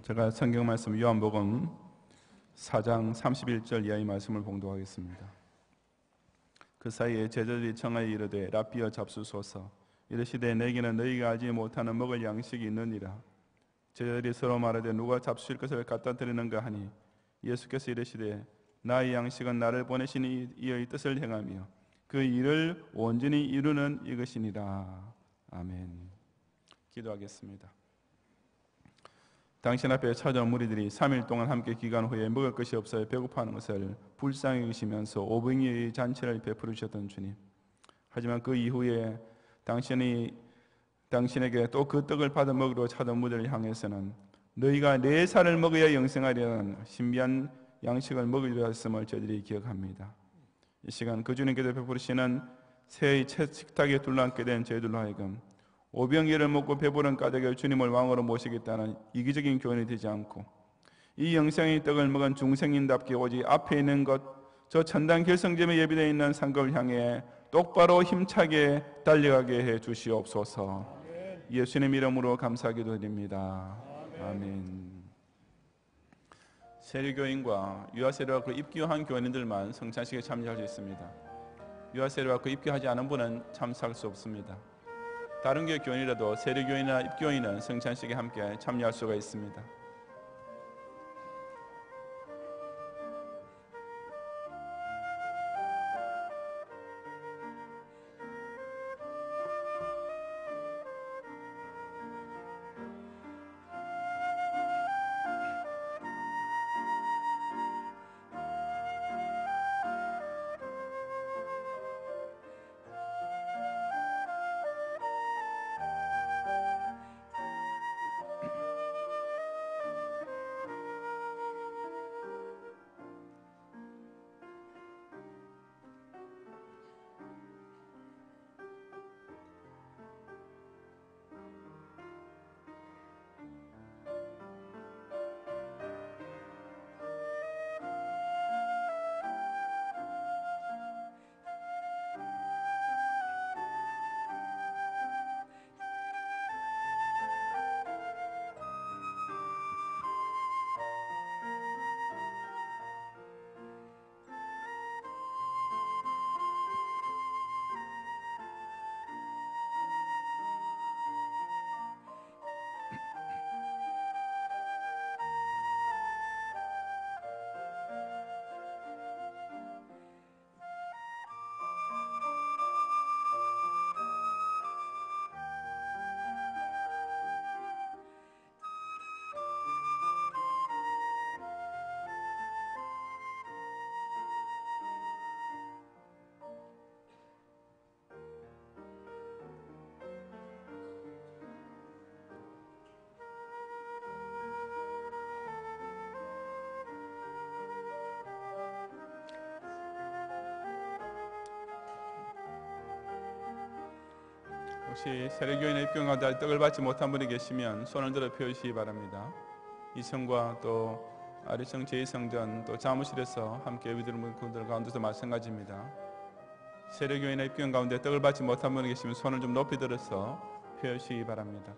제가 성경 말씀 요한복음 4장 31절 이하의 말씀을 봉독하겠습니다. 그 사이에 제자들이 청하여 이르되 랍비여 잡수소서 이르시되 내게는 너희가 알지 못하는 먹을 양식이 있느니라. 제자들이 서로 말하되 누가 잡수실 것을 갖다 드리는가 하니 예수께서 이르시되 나의 양식은 나를 보내신 이의 뜻을 행하며 그 일을 온전히 이루는 이것이니라. 아멘. 기도하겠습니다. 당신 앞에 찾아온 무리들이 3일 동안 함께 기간 후에 먹을 것이 없어 배고파하는 것을 불쌍히 여기시면서 오병이의 잔치를 베풀어 주셨던 주님, 하지만 그 이후에 당신에게 또 그 떡을 받아 먹으러 찾아온 무리를 향해서는 너희가 내 살을 먹어야 영생하리라는 신비한 양식을 먹으려 했음을 저희들이 기억합니다. 이 시간 그 주님께서 베푸시는 새의 첫 식탁에 둘러앉게 된 저희들로 하여금 오병이어를 먹고 배부른 까닭에 주님을 왕으로 모시겠다는 이기적인 교훈이 되지 않고 이 영생의 떡을 먹은 중생인답게 오직 앞에 있는 것, 저 천당 결성점에 예비되어 있는 상급을 향해 똑바로 힘차게 달려가게 해 주시옵소서. 예수님 이름으로 감사기도 드립니다. 아멘. 세례교인과 유아세례와 그 입교한 교인들만 성찬식에 참여할 수 있습니다. 유아세례와 그 입교하지 않은 분은 참석할 수 없습니다. 다른 교회 교인이라도 세례교인이나 입교인은 성찬식에 함께 참여할 수가 있습니다. 혹시 세례교인의 입교인 가운데 떡을 받지 못한 분이 계시면 손을 들어 펴주시기 바랍니다. 이성과 또 아리성 제2성전 또 사무실에서 함께 예비드리는 분들 가운데서 마찬가지입니다. 세례교인의 입교인 가운데 떡을 받지 못한 분이 계시면 손을 좀 높이 들어서 펴주시기 바랍니다.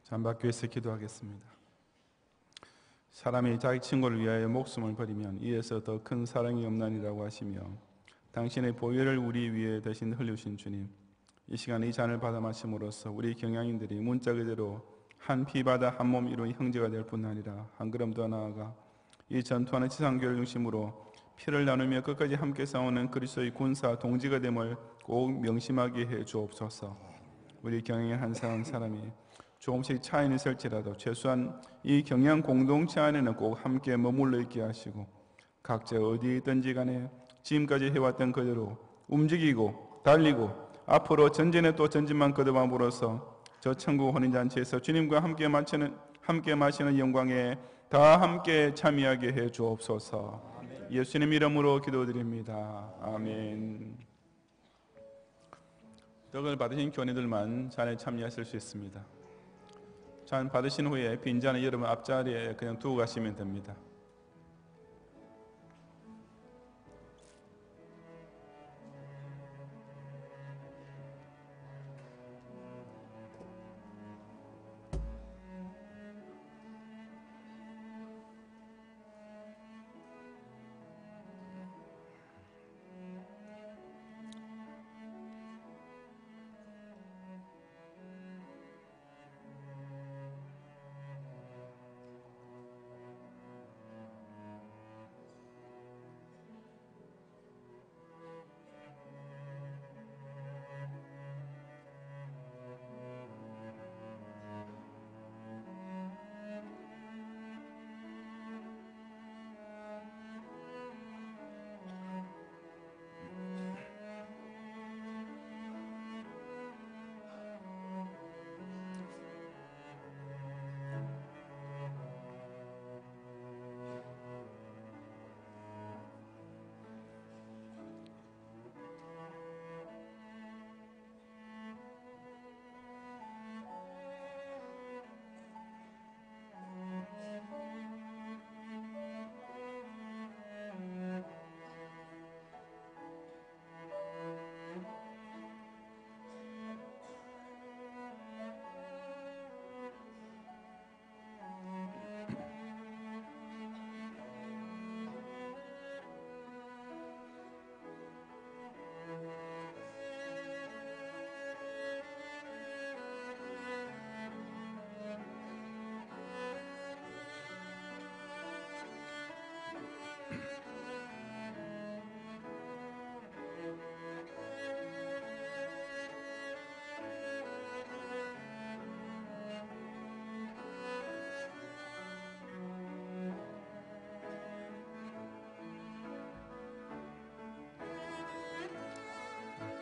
잠박교에서 기도하겠습니다. 사람이 자기 친구를 위하여 목숨을 버리면 이에서 더 큰 사랑이 없나니라고 하시며 당신의 보혈을 우리 위에 대신 흘리신 주님, 이 시간 이 잔을 받아 마심으로써 우리 경양인들이 문자 그대로 한 피 받아 한 몸 이룬 형제가 될 뿐 아니라 한 걸음 더 나아가 이 전투하는 지상교를 중심으로 피를 나누며 끝까지 함께 싸우는 그리스도의 군사 동지가 됨을 꼭 명심하게 해 주옵소서. 우리 경양의 한 사람이 조금씩 차이는 있을지라도 최소한 이 경양 공동체 안에는 꼭 함께 머물러 있게 하시고 각자 어디에 있든지 간에 지금까지 해왔던 그대로 움직이고 달리고 앞으로 전진에 또 전진만 거듭함으로써 저 천국 혼인잔치에서 주님과 함께 마시는 영광에 다 함께 참여하게 해 주옵소서. 예수님 이름으로 기도드립니다. 아멘. 떡을 받으신 교인들만 잔에 참여하실 수 있습니다. 잔 받으신 후에 빈잔을 여러분 앞자리에 그냥 두고 가시면 됩니다.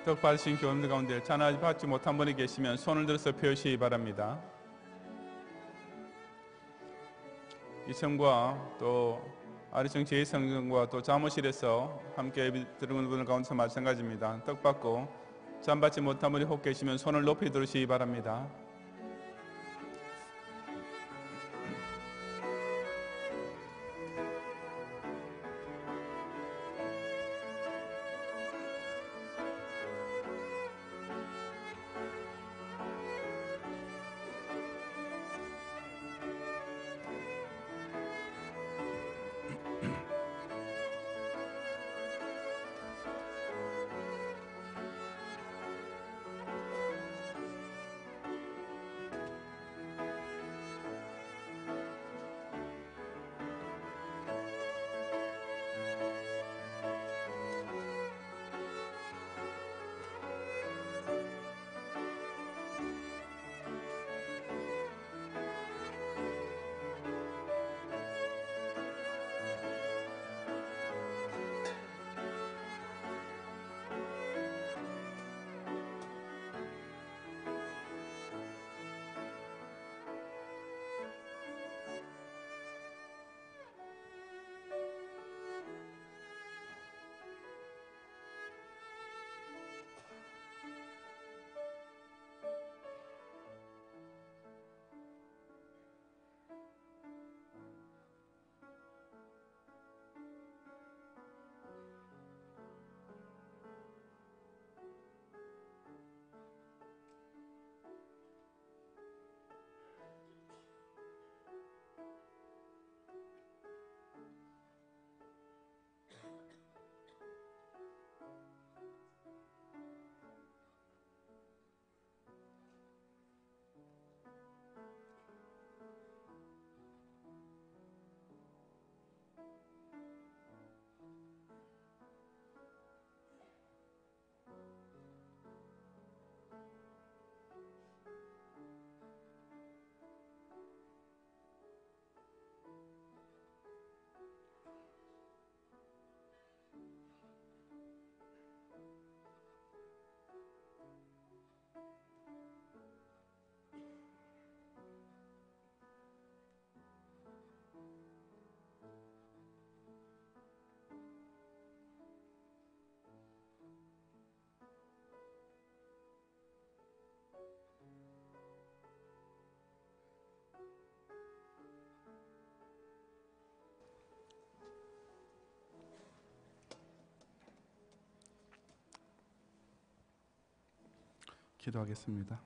떡 받으신 교인들 가운데 잔 아직 받지 못한 분이 계시면 손을 들어서 펴시기 바랍니다. 이성과 또 아리청 제2성전과 또 사무실에서 함께 들은 분들 가운데서 마찬가지입니다. 떡 받고 잔 받지 못한 분이 혹 계시면 손을 높이 들으시기 바랍니다. 기도하겠습니다.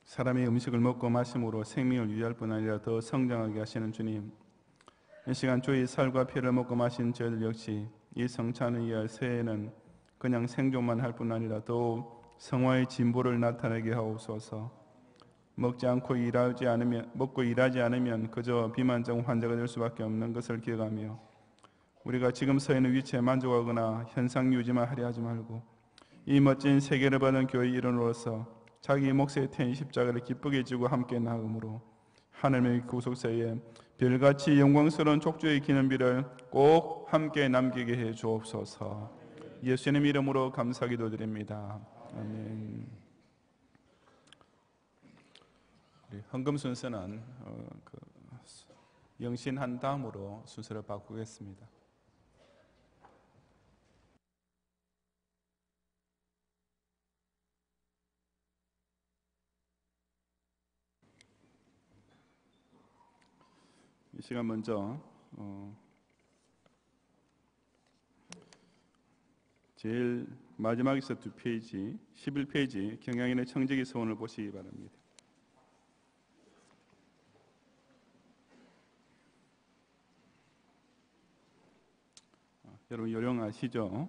사람이 음식을 먹고 마심으로 생명을 유지할 뿐 아니라 더 성장하게 하시는 주님, 이 시간 주의 살과 피를 먹고 마신 저희들 역시 이 성찬을 위하여 새해에는 그냥 생존만 할 뿐 아니라 더욱 성화의 진보를 나타내게 하옵소서. 먹고 일하지 않으면 그저 비만적 환자가 될 수밖에 없는 것을 기억하며 우리가 지금 서 있는 위치에 만족하거나 현상 유지만 하려 하지 말고 이 멋진 세계를 받은 교회의 일원으로서 자기 몫에 태인 십자가를 기쁘게 지고 함께 나아감으로 하나님의 구속사에 별같이 영광스러운 족주의 기념비를 꼭 함께 남기게 해 주옵소서. 예수님 이름으로 감사기도 드립니다. 아멘. 헌금 순서는 영신한 다음으로 순서를 바꾸겠습니다. 이 시간 먼저 제일 마지막에서 2페이지 11페이지 경향인의 청지기 서원을 보시기 바랍니다. 여러분 요령아시죠?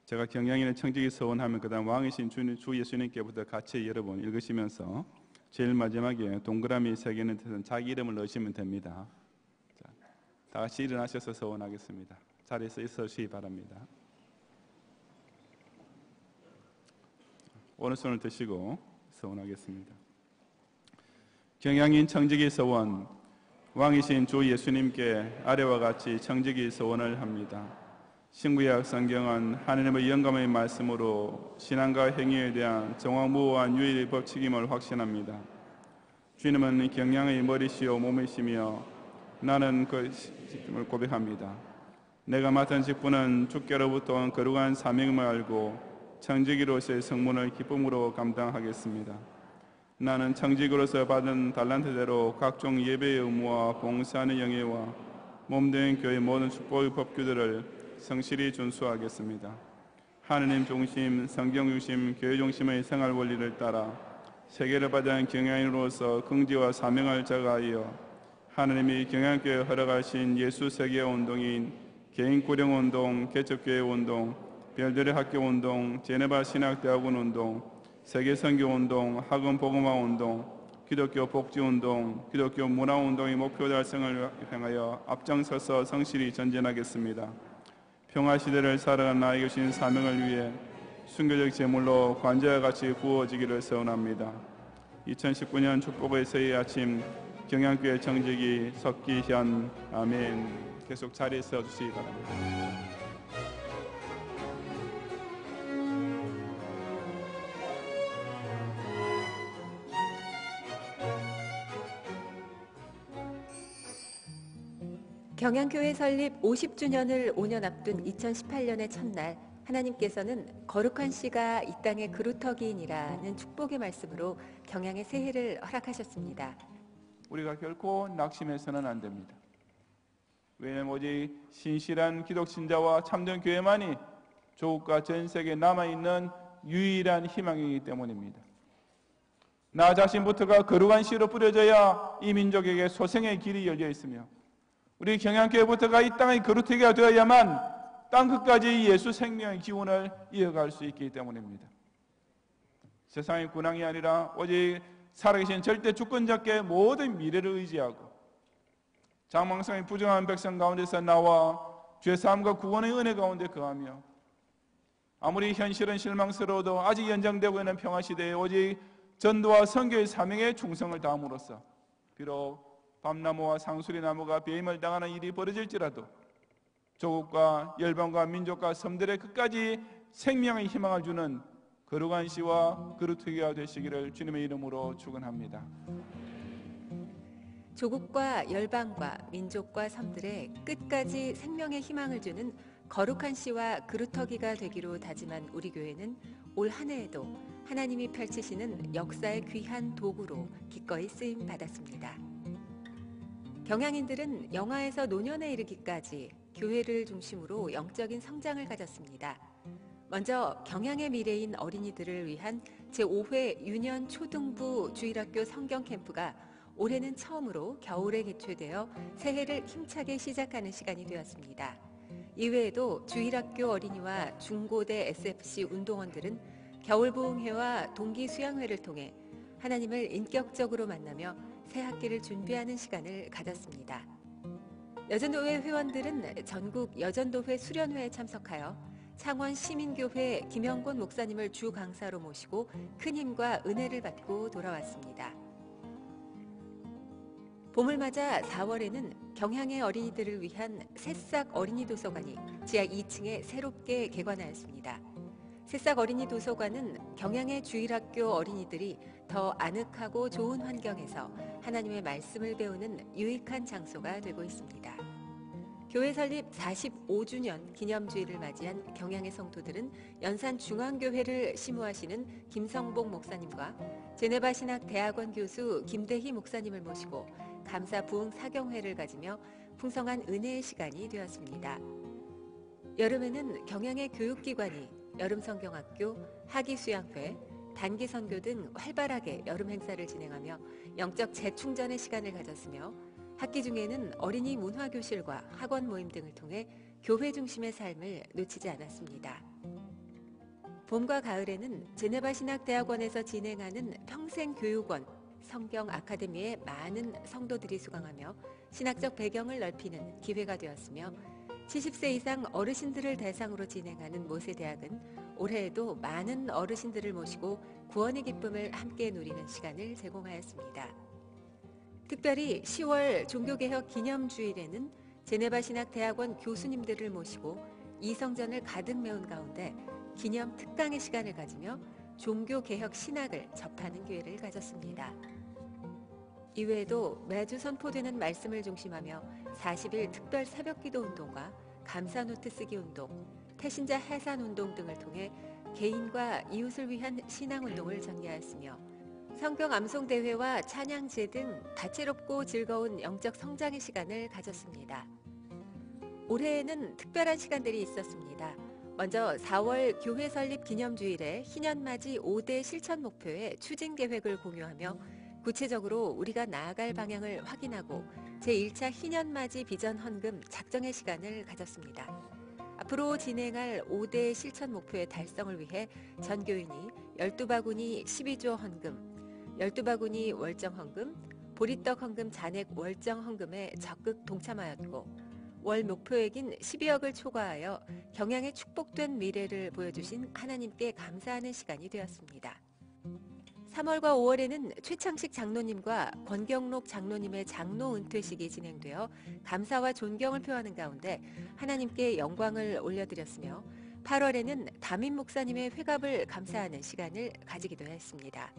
제가 경향인의 청지기 서원하면 그 다음 왕이신 주 예수님께부터 같이 여러분 읽으시면서 제일 마지막에 동그라미 3개는 뜻은 자기 이름을 넣으시면 됩니다. 자, 다 같이 일어나셔서 서원하겠습니다. 자리에서 있으시기 바랍니다. 오른손을 드시고 서원하겠습니다. 경향인 청지기 서원, 왕이신 주 예수님께 아래와 같이 청지기 서원을 합니다. 신구약 성경은 하나님의 영감의 말씀으로 신앙과 행위에 대한 정확무오한 유일의 법칙임을 확신합니다. 주님은 경향의 머리시요 몸이시며 나는 그 직분을 고백합니다. 내가 맡은 직분은 주께로부터 온 거룩한 사명임을 알고 청지기로서의 성문을 기쁨으로 감당하겠습니다. 나는 청지기로서 받은 달란트대로 각종 예배의 의무와 봉사하는 영예와 몸된 교회의 모든 축복의 법규들을 성실히 준수하겠습니다. 하느님 중심, 성경 중심, 교회 중심의 생활 원리를 따라 세계를 받은 경향인으로서 긍지와 사명을 자가하여 하느님이 경향교회에 허락하신 예수 세계 운동인 개인 구령 운동, 개척교회 운동, 별들의 학교 운동, 제네바 신학대학원 운동, 세계 선교 운동, 학원 복음화 운동, 기독교 복지 운동, 기독교 문화 운동의 목표 달성을 향하여 앞장서서 성실히 전진하겠습니다. 평화 시대를 살아가는 나에게 주신 사명을 위해 순교적 제물로 관제와 같이 구워지기를 서원합니다. 2019년 축복의 새해 아침 경향교회 청지기 석기현 아멘. 계속 자리에 서주시기 바랍니다. 경향교회 설립 50주년을 5년 앞둔 2018년의 첫날 하나님께서는 거룩한 씨가 이 땅의 그루터기인이라는 축복의 말씀으로 경향의 새해를 허락하셨습니다. 우리가 결코 낙심해서는 안 됩니다. 왜냐하면 오직 신실한 기독신자와 참된 교회만이 조국과 전 세계에 남아있는 유일한 희망이기 때문입니다. 나 자신부터가 거룩한 씨로 뿌려져야 이 민족에게 소생의 길이 열려 있으며 우리 경향교회부터가 이 땅의 거룩하게 되어야만 땅 끝까지 예수 생명의 기운을 이어갈 수 있기 때문입니다. 세상의 군왕이 아니라 오직 살아계신 절대 주권자께 모든 미래를 의지하고 장망성의 부정한 백성 가운데서 나와 죄사함과 구원의 은혜 가운데 거하며 아무리 현실은 실망스러워도 아직 연장되고 있는 평화시대에 오직 전도와 선교의 사명에 충성을 다함으로써 비록 밤나무와 상수리나무가 배임을 당하는 일이 벌어질지라도 조국과 열방과 민족과 섬들의 끝까지 생명의 희망을 주는 거룩한 씨와 그루터기가 되시기를 주님의 이름으로 축원합니다. 조국과 열방과 민족과 섬들의 끝까지 생명의 희망을 주는 거룩한 씨와 그루터기가 되기로 다짐한 우리 교회는 올 한 해에도 하나님이 펼치시는 역사의 귀한 도구로 기꺼이 쓰임 받았습니다. 경향인들은 영아에서 노년에 이르기까지 교회를 중심으로 영적인 성장을 가졌습니다. 먼저 경향의 미래인 어린이들을 위한 제5회 유년 초등부 주일학교 성경 캠프가 올해는 처음으로 겨울에 개최되어 새해를 힘차게 시작하는 시간이 되었습니다. 이외에도 주일학교 어린이와 중고대 SFC 운동원들은 겨울부흥회와 동기수양회를 통해 하나님을 인격적으로 만나며 새 학기를 준비하는 시간을 가졌습니다. 여전도회 회원들은 전국 여전도회 수련회에 참석하여 창원 시민교회 김영곤 목사님을 주 강사로 모시고 큰 힘과 은혜를 받고 돌아왔습니다. 봄을 맞아 4월에는 경향의 어린이들을 위한 새싹 어린이 도서관이 지하 2층에 새롭게 개관하였습니다. 새싹 어린이 도서관은 경향의 주일학교 어린이들이 더 아늑하고 좋은 환경에서 하나님의 말씀을 배우는 유익한 장소가 되고 있습니다. 교회 설립 45주년 기념주일을 맞이한 경향의 성도들은 연산중앙교회를 심우하시는 김성복 목사님과 제네바 신학대학원 교수 김대희 목사님을 모시고 감사 부흥 사경회를 가지며 풍성한 은혜의 시간이 되었습니다. 여름에는 경향의 교육기관이 여름성경학교, 하기수양회, 단기선교 등 활발하게 여름 행사를 진행하며 영적 재충전의 시간을 가졌으며 학기 중에는 어린이 문화교실과 학원 모임 등을 통해 교회 중심의 삶을 놓치지 않았습니다. 봄과 가을에는 제네바 신학대학원에서 진행하는 평생교육원 성경 아카데미에 많은 성도들이 수강하며 신학적 배경을 넓히는 기회가 되었으며 70세 이상 어르신들을 대상으로 진행하는 모세대학은 올해에도 많은 어르신들을 모시고 구원의 기쁨을 함께 누리는 시간을 제공하였습니다. 특별히 10월 종교개혁 기념주일에는 제네바 신학대학원 교수님들을 모시고 이성전을 가득 메운 가운데 기념 특강의 시간을 가지며 종교개혁 신학을 접하는 기회를 가졌습니다. 이외에도 매주 선포되는 말씀을 중심하며 40일 특별 새벽기도 운동과 감사노트 쓰기 운동, 태신자 해산 운동 등을 통해 개인과 이웃을 위한 신앙운동을 전개하였으며 성경 암송 대회와 찬양제 등 다채롭고 즐거운 영적 성장의 시간을 가졌습니다. 올해에는 특별한 시간들이 있었습니다. 먼저 4월 교회 설립 기념주일에 희년맞이 5대 실천 목표의 추진 계획을 공유하며 구체적으로 우리가 나아갈 방향을 확인하고 제1차 희년맞이 비전 헌금 작정의 시간을 가졌습니다. 앞으로 진행할 5대 실천 목표의 달성을 위해 전 교인이 12바구니 12조 헌금, 12바구니 월정 헌금, 보리떡 헌금 잔액 월정 헌금에 적극 동참하였고 월 목표액인 12억을 초과하여 경향의 축복된 미래를 보여주신 하나님께 감사하는 시간이 되었습니다. 3월과 5월에는 최창식 장로님과 권경록 장로님의 장로 은퇴식이 진행되어 감사와 존경을 표하는 가운데 하나님께 영광을 올려드렸으며 8월에는 담임 목사님의 회갑을 감사하는 시간을 가지기도 했습니다.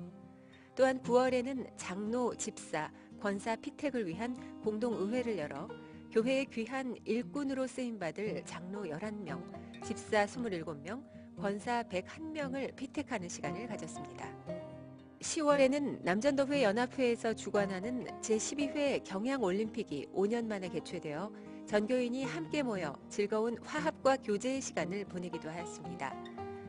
또한 9월에는 장로, 집사, 권사 피택을 위한 공동의회를 열어 교회의 귀한 일꾼으로 쓰임받을 장로 11명, 집사 27명, 권사 101명을 피택하는 시간을 가졌습니다. 10월에는 남전도회 연합회에서 주관하는 제12회 경향올림픽이 5년 만에 개최되어 전교인이 함께 모여 즐거운 화합과 교제의 시간을 보내기도 하였습니다.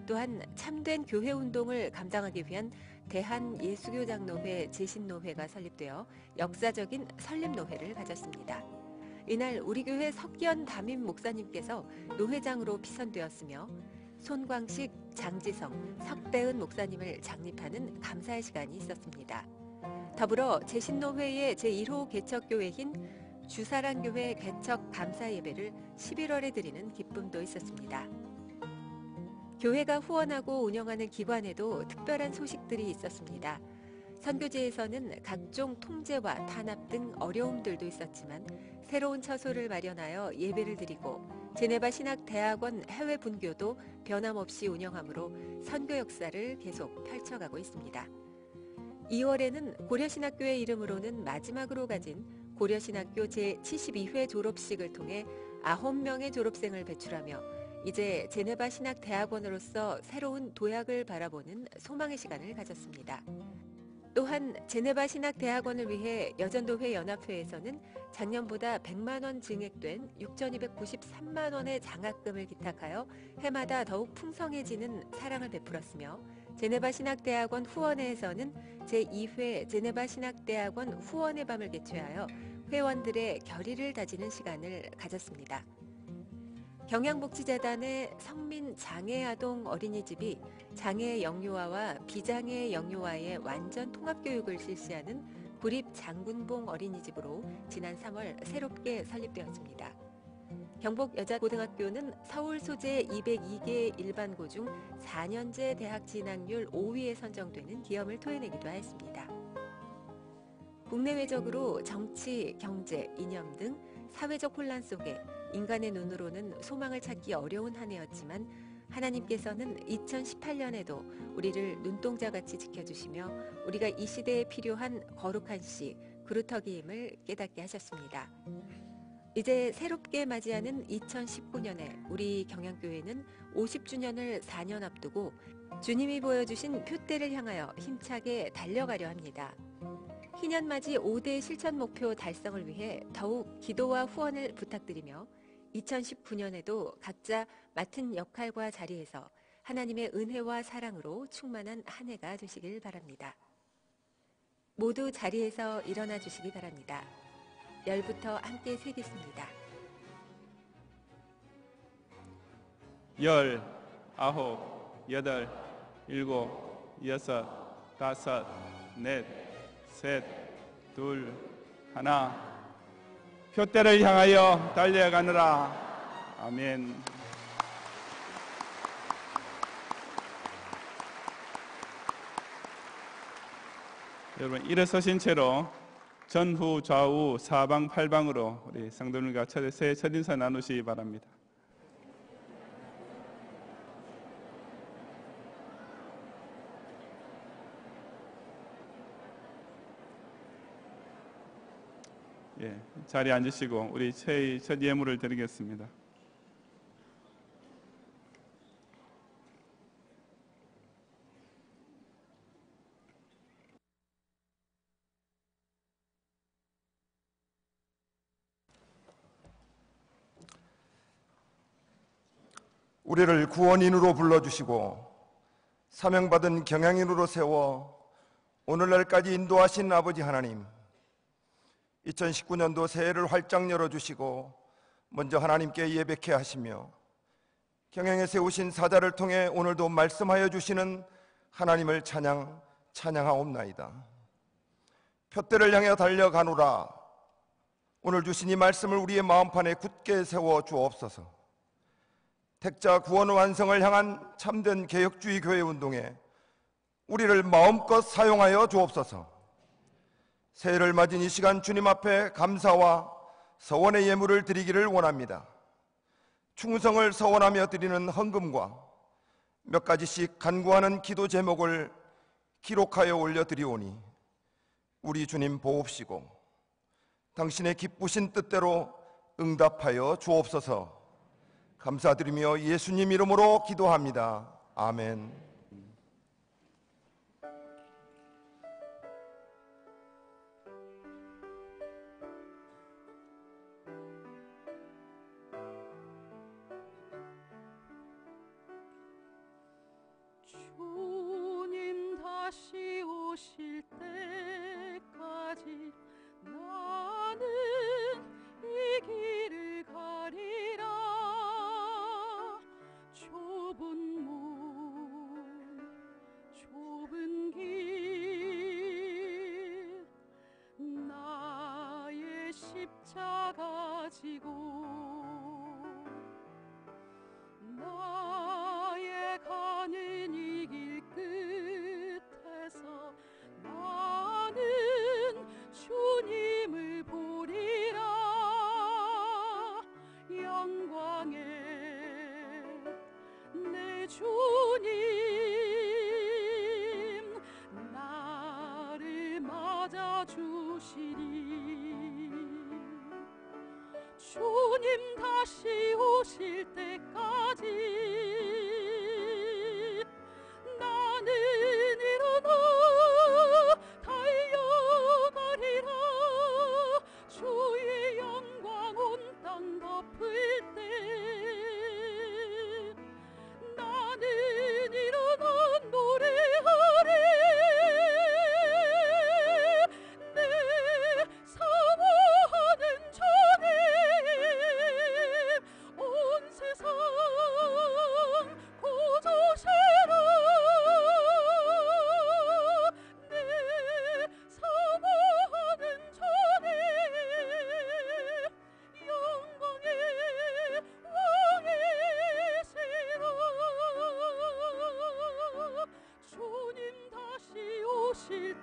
또한 참된 교회운동을 감당하기 위한 대한예수교장로회 제신노회가 설립되어 역사적인 설립노회를 가졌습니다. 이날 우리 교회 석기현 담임 목사님께서 노회장으로 피선되었으며 손광식, 장지성, 석대은 목사님을 장립하는 감사의 시간이 있었습니다. 더불어 제신노회의 제1호 개척교회인 주사랑교회 개척 감사 예배를 11월에 드리는 기쁨도 있었습니다. 교회가 후원하고 운영하는 기관에도 특별한 소식들이 있었습니다. 선교지에서는 각종 통제와 탄압 등 어려움들도 있었지만 새로운 처소를 마련하여 예배를 드리고 제네바 신학대학원 해외 분교도 변함없이 운영하므로 선교 역사를 계속 펼쳐가고 있습니다. 2월에는 고려신학교의 이름으로는 마지막으로 가진 고려신학교 제72회 졸업식을 통해 9명의 졸업생을 배출하며 이제 제네바 신학대학원으로서 새로운 도약을 바라보는 소망의 시간을 가졌습니다. 또한 제네바 신학대학원을 위해 여전도회 연합회에서는 작년보다 100만 원 증액된 6,293만 원의 장학금을 기탁하여 해마다 더욱 풍성해지는 사랑을 베풀었으며, 제네바 신학대학원 후원회에서는 제2회 제네바 신학대학원 후원의 밤을 개최하여 회원들의 결의를 다지는 시간을 가졌습니다. 경양복지재단의 성민장애아동 어린이집이 장애 영유아와 비장애 영유아의 완전 통합교육을 실시하는 구립장군봉 어린이집으로 지난 3월 새롭게 설립되었습니다. 경복여자고등학교는 서울 소재 202개 일반고 중 4년제 대학 진학률 5위에 선정되는 기염을 토해내기도 하였습니다. 국내외적으로 정치, 경제, 이념 등 사회적 혼란 속에 인간의 눈으로는 소망을 찾기 어려운 한 해였지만, 하나님께서는 2018년에도 우리를 눈동자같이 지켜주시며 우리가 이 시대에 필요한 거룩한 씨, 그루터기임을 깨닫게 하셨습니다. 이제 새롭게 맞이하는 2019년에 우리 경양교회는 50주년을 4년 앞두고 주님이 보여주신 표대를 향하여 힘차게 달려가려 합니다. 희년맞이 5대 실천 목표 달성을 위해 더욱 기도와 후원을 부탁드리며 2019년에도 각자 맡은 역할과 자리에서 하나님의 은혜와 사랑으로 충만한 한 해가 되시길 바랍니다. 모두 자리에서 일어나 주시기 바랍니다. 열부터 함께 세겠습니다. 10, 9, 8, 7, 6, 5, 4, 3, 2, 1. 표대를 향하여 달려가느라. 아멘. 여러분, 일어서신 채로 전후 좌우 사방 팔방으로 우리 성도님과 새 첫인사 나누시기 바랍니다. 예, 자리에 앉으시고 우리 새해 첫 예물을 드리겠습니다. 우리를 구원인으로 불러주시고 사명받은 경양인으로 세워 오늘날까지 인도하신 아버지 하나님, 2019년도 새해를 활짝 열어주시고 먼저 하나님께 예배케 하시며 경양에 세우신 사자를 통해 오늘도 말씀하여 주시는 하나님을 찬양하옵나이다. 표대를 향해 달려가노라. 오늘 주신 이 말씀을 우리의 마음판에 굳게 세워 주옵소서. 택자 구원 완성을 향한 참된 개혁주의 교회 운동에 우리를 마음껏 사용하여 주옵소서. 새해를 맞은 이 시간 주님 앞에 감사와 서원의 예물을 드리기를 원합니다. 충성을 서원하며 드리는 헌금과 몇 가지씩 간구하는 기도 제목을 기록하여 올려드리오니 우리 주님 보옵시고 당신의 기쁘신 뜻대로 응답하여 주옵소서. 감사드리며 예수님 이름으로 기도합니다. 아멘. 주님 다시 오실 때까지 나는 이 길을 가리라. 좁은 문, 좁은 길, 나의 십자가 지고 나의 가는 이 길 끝에서 나는 주님을 보리라. 영광의 내 주님 나를 맞아주시리. 주님 다시 오실 때까지 나는 일어나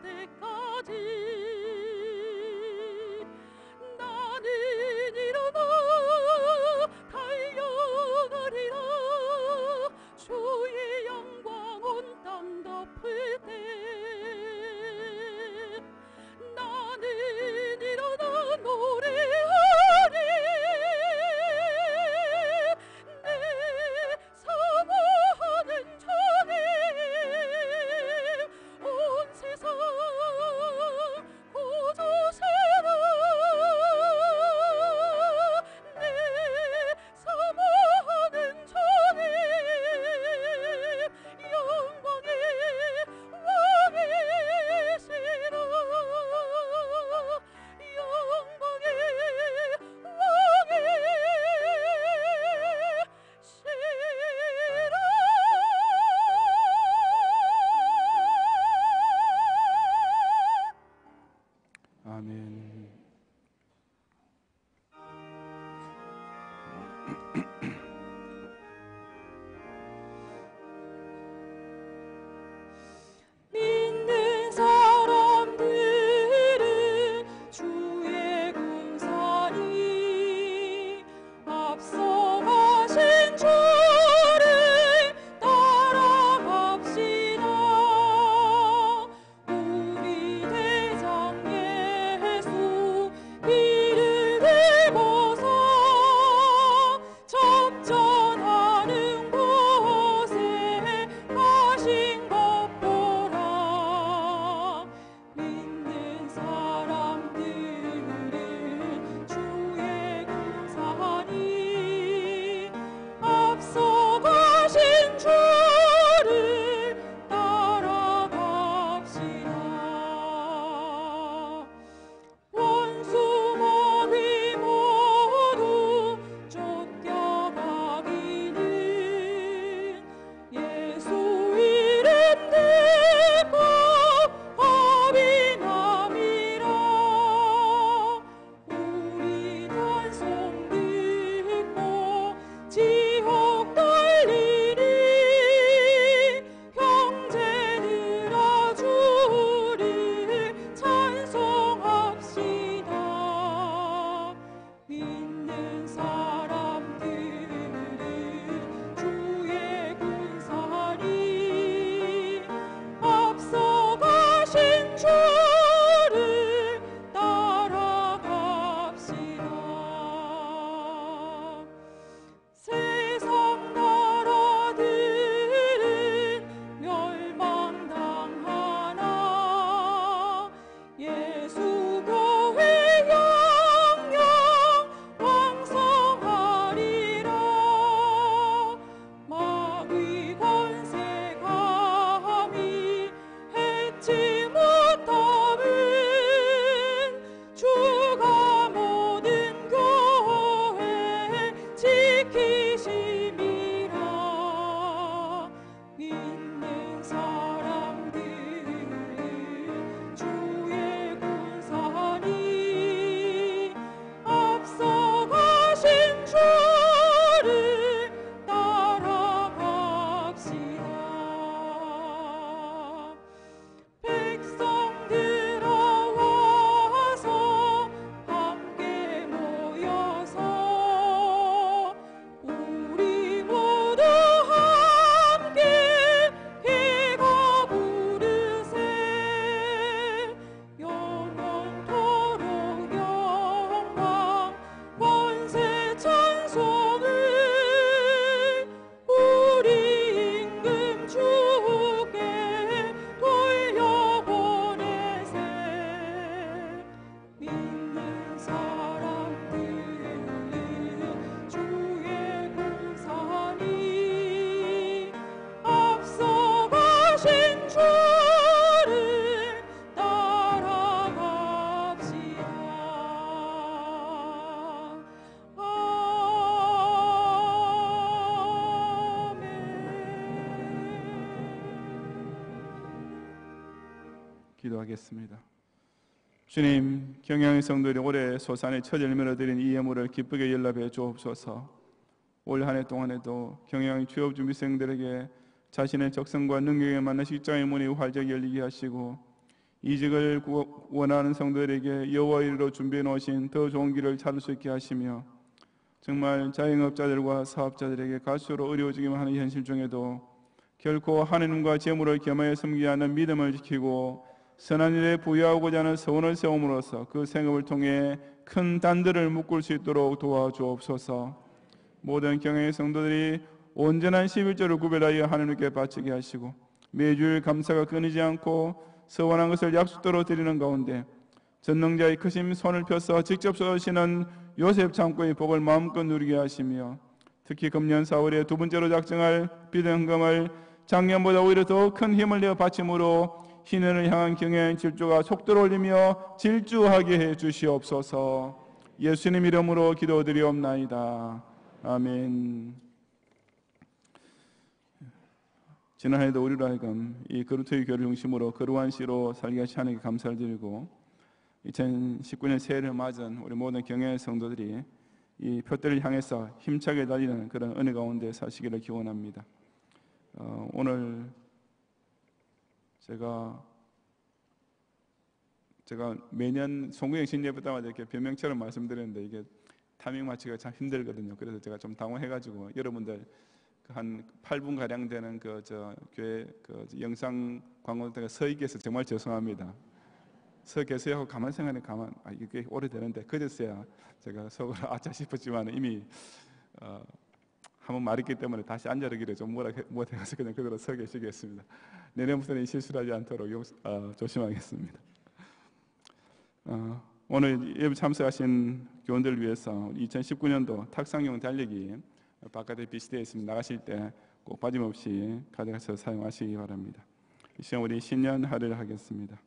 때까지 나는 일어나 달려가리라. 주의 영광 온 땅 덮을 때 나는 일어나 노래하리. 내 사모하는 주님 온 세상 구주시라. 내 사모하는 주님 영광의 왕이시라. 영광의 왕이시라. 아멘. 믿는 사람들은 주의 군사니 앞서가신 주를 따라갑시다. 우리 대장 예수 이를 들고서 접전하는 곳에 가신 것 보라. 믿는 사람들은 주의 군사니 앞서가신 주를 따라갑시다. 원수 마귀 모두 쫓겨가기는 예수 이름 듣고 겁이 남이라. 우리 단송 듣고 지옥 달리니 형제들아 주를 찬송합시다. 믿는 사람들은 주의 군사니 앞서가신 주를 따라갑시다. 세상 나라들은 멸망당하나 예수 교회 영영 왕성하리라. 마귀 권세 감히 해치 못함은 주가 모든 교회 지키심이라. 믿는 사람들은 주의 군사니 앞서가신 주를 따라갑시다. 백성들아 와서 함께 모여서 우리 모두 함께 기가 부르세. 영원토록 영광 권세 찬송을 우리 임금 주께 돌려보내세. 믿는 사람들은 주의 군사니 앞서가신 주를 따라갑시다. 기도하겠습니다. 주님, 경양의 성도들이 올해 소산의 첫 열매를 드린 이 예물을 기쁘게 연락해 주옵소서. 올 한 해 동안에도 경양의 취업 준비생들에게 자신의 적성과 능력에 맞는 직장의 문이 활짝 열리게 하시고 이직을 원하는 성도들에게 여호와 이르러 준비해 놓으신 더 좋은 길을 찾을 수 있게 하시며 정말 자영업자들과 사업자들에게 갈수록 어려워지기만 하는 현실 중에도 결코 하나님과 재물을 겸하여 섬기지 않는 믿음을 지키고 선한 일에 부여하고자 하는 소원을 세움으로써 그 생업을 통해 큰 단들을 묶을 수 있도록 도와주옵소서. 모든 경영의 성도들이 온전한 11조를 구별하여 하나님께 바치게 하시고 매주일 감사가 끊이지 않고 서원한 것을 약속대로 드리는 가운데 전능자의 크심 손을 펴서 직접 쏘시는 요셉 창고의 복을 마음껏 누리게 하시며 특히 금년 4월에 두 번째로 작정할 비대헌금을 작년보다 오히려 더 큰 힘을 내어 바침으로 희년을 향한 경영 질주가 속도를 올리며 질주하게 해 주시옵소서. 예수님 이름으로 기도드리옵나이다. 아멘. 지난해도 우리로 하여금 이 그루터기 교회를 중심으로 거룩한 시로 살게 하시 하나님께 감사를 드리고 2019년 새해를 맞은 우리 모든 경외의 성도들이 이 표대를 향해서 힘차게 달리는 그런 은혜 가운데 사시기를 기원합니다. 오늘 제가 매년 송구행 신예배 때마다 이렇게 변명처럼 말씀드리는데 이게 타이밍 맞추기가 참 힘들거든요. 그래서 제가 좀 당황해가지고 여러분들 한 8분 가량 되는 교회 영상 광고 때가 서 있겠어 정말 죄송합니다. 서 계세요 하고 가만 생각해 이게 오래되는데 그제서야 제가 속으로 아차 싶었지만 이미 한번 말했기 때문에 다시 앉아르기를 좀 못해서 그냥 그대로 서 계시겠습니다. 내년부터는 실수를 하지 않도록 조심하겠습니다. 오늘 예배 참석하신 교원들을 위해서 2019년도 탁상용 달리기 바깥에 비치되어 있습니다. 나가실 때 꼭 빠짐없이 가져가서 사용하시기 바랍니다. 이 시간 우리 신년 하례를 하겠습니다.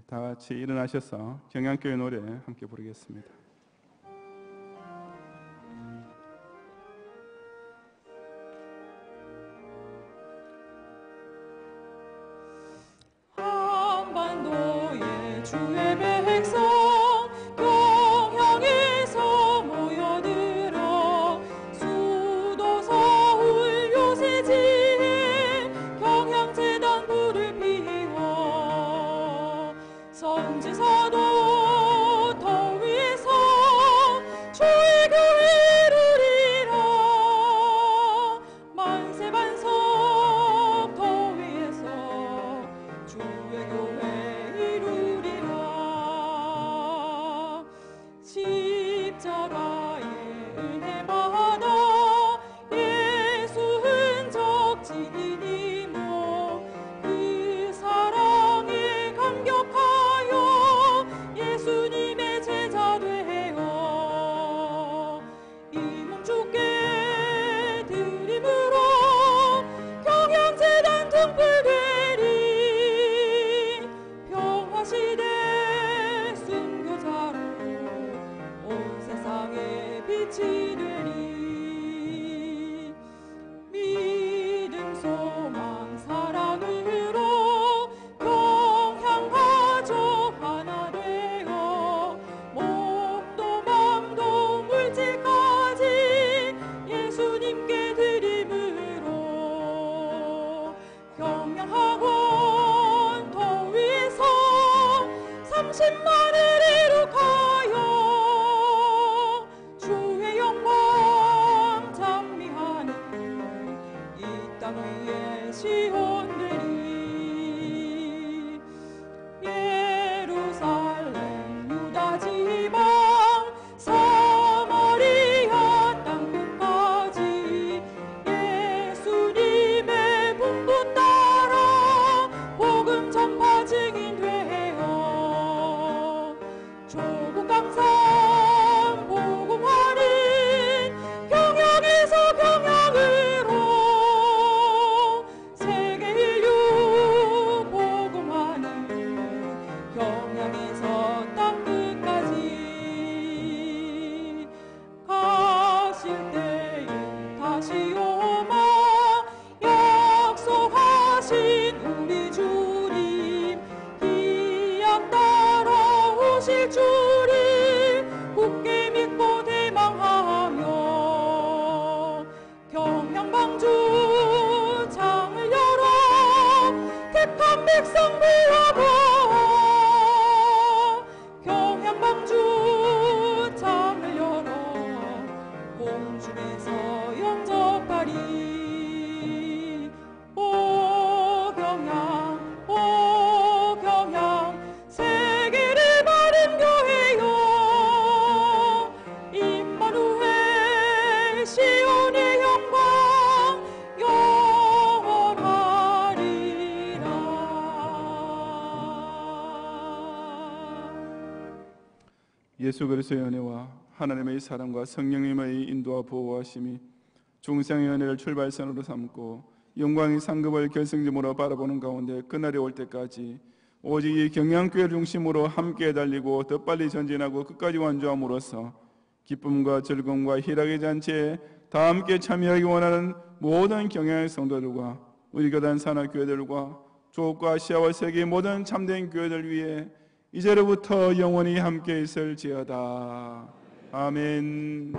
다 같이 일어나셔서 경양교회 노래 함께 부르겠습니다. 한반도의 주의 백성 경향에서 모여들어 수도 서울 요새지에 경향재단 불을 피워 선지서도 더 위에서 주의 교회를 이루리라 만세반석 더 위에서 주의 교회 이루리라 십자가의 은혜 받아 예수 흔적 지니니 뭐그 사랑에 감격하여 예수님의 제자 되어 이 몸 주께 드림으로 경향재단 등불되리 평화시대 순교자로 온 세상에 빛이 되리 믿음 소망 사랑으로 경향가족 하나 되어 몸도 맘도 물질까지 예수님께 드림으로 경양학원 더 위에서 30만을 이룩하여 주의 영광 장미하는 이 땅 위에 시온되리 예루살렘 유다 지방 사마리아 땅 끝까지 예수님의 분부 따라 복음 전파 증인 되어 조국 강산 복음하는 경양에서 경양으로 세계 인류 복음하는 경양에서 땅 끝까지 가실 때에 다시 오마 약속하신 우리 주님 기약 따라 오실 줄을 굳게 믿고 대망하며 경양방주 창을 열어 택한 백성 불러보아 경양방주 창을 열어 공중에서 영접하리 오 경양 세계를 바른 교회여 임마누엘 시온의 영광 영원하리라. 예수 그리스도의 은혜와 하나님의 사랑과 성령님의 인도와 보호하심이 중생의 은혜를 출발선으로 삼고 영광의 상급을 결승점으로 바라보는 가운데 그날이 올 때까지 오직 이 경양교회를 중심으로 함께 달리고 더 빨리 전진하고 끝까지 완주함으로써 기쁨과 즐거움과 희락의 잔치에 다 함께 참여하기 원하는 모든 경양의 성도들과 우리 교단 산하교회들과 조국과 아시아와 세계의 모든 참된 교회들 위해 이제로부터 영원히 함께 있을지어다. 아멘.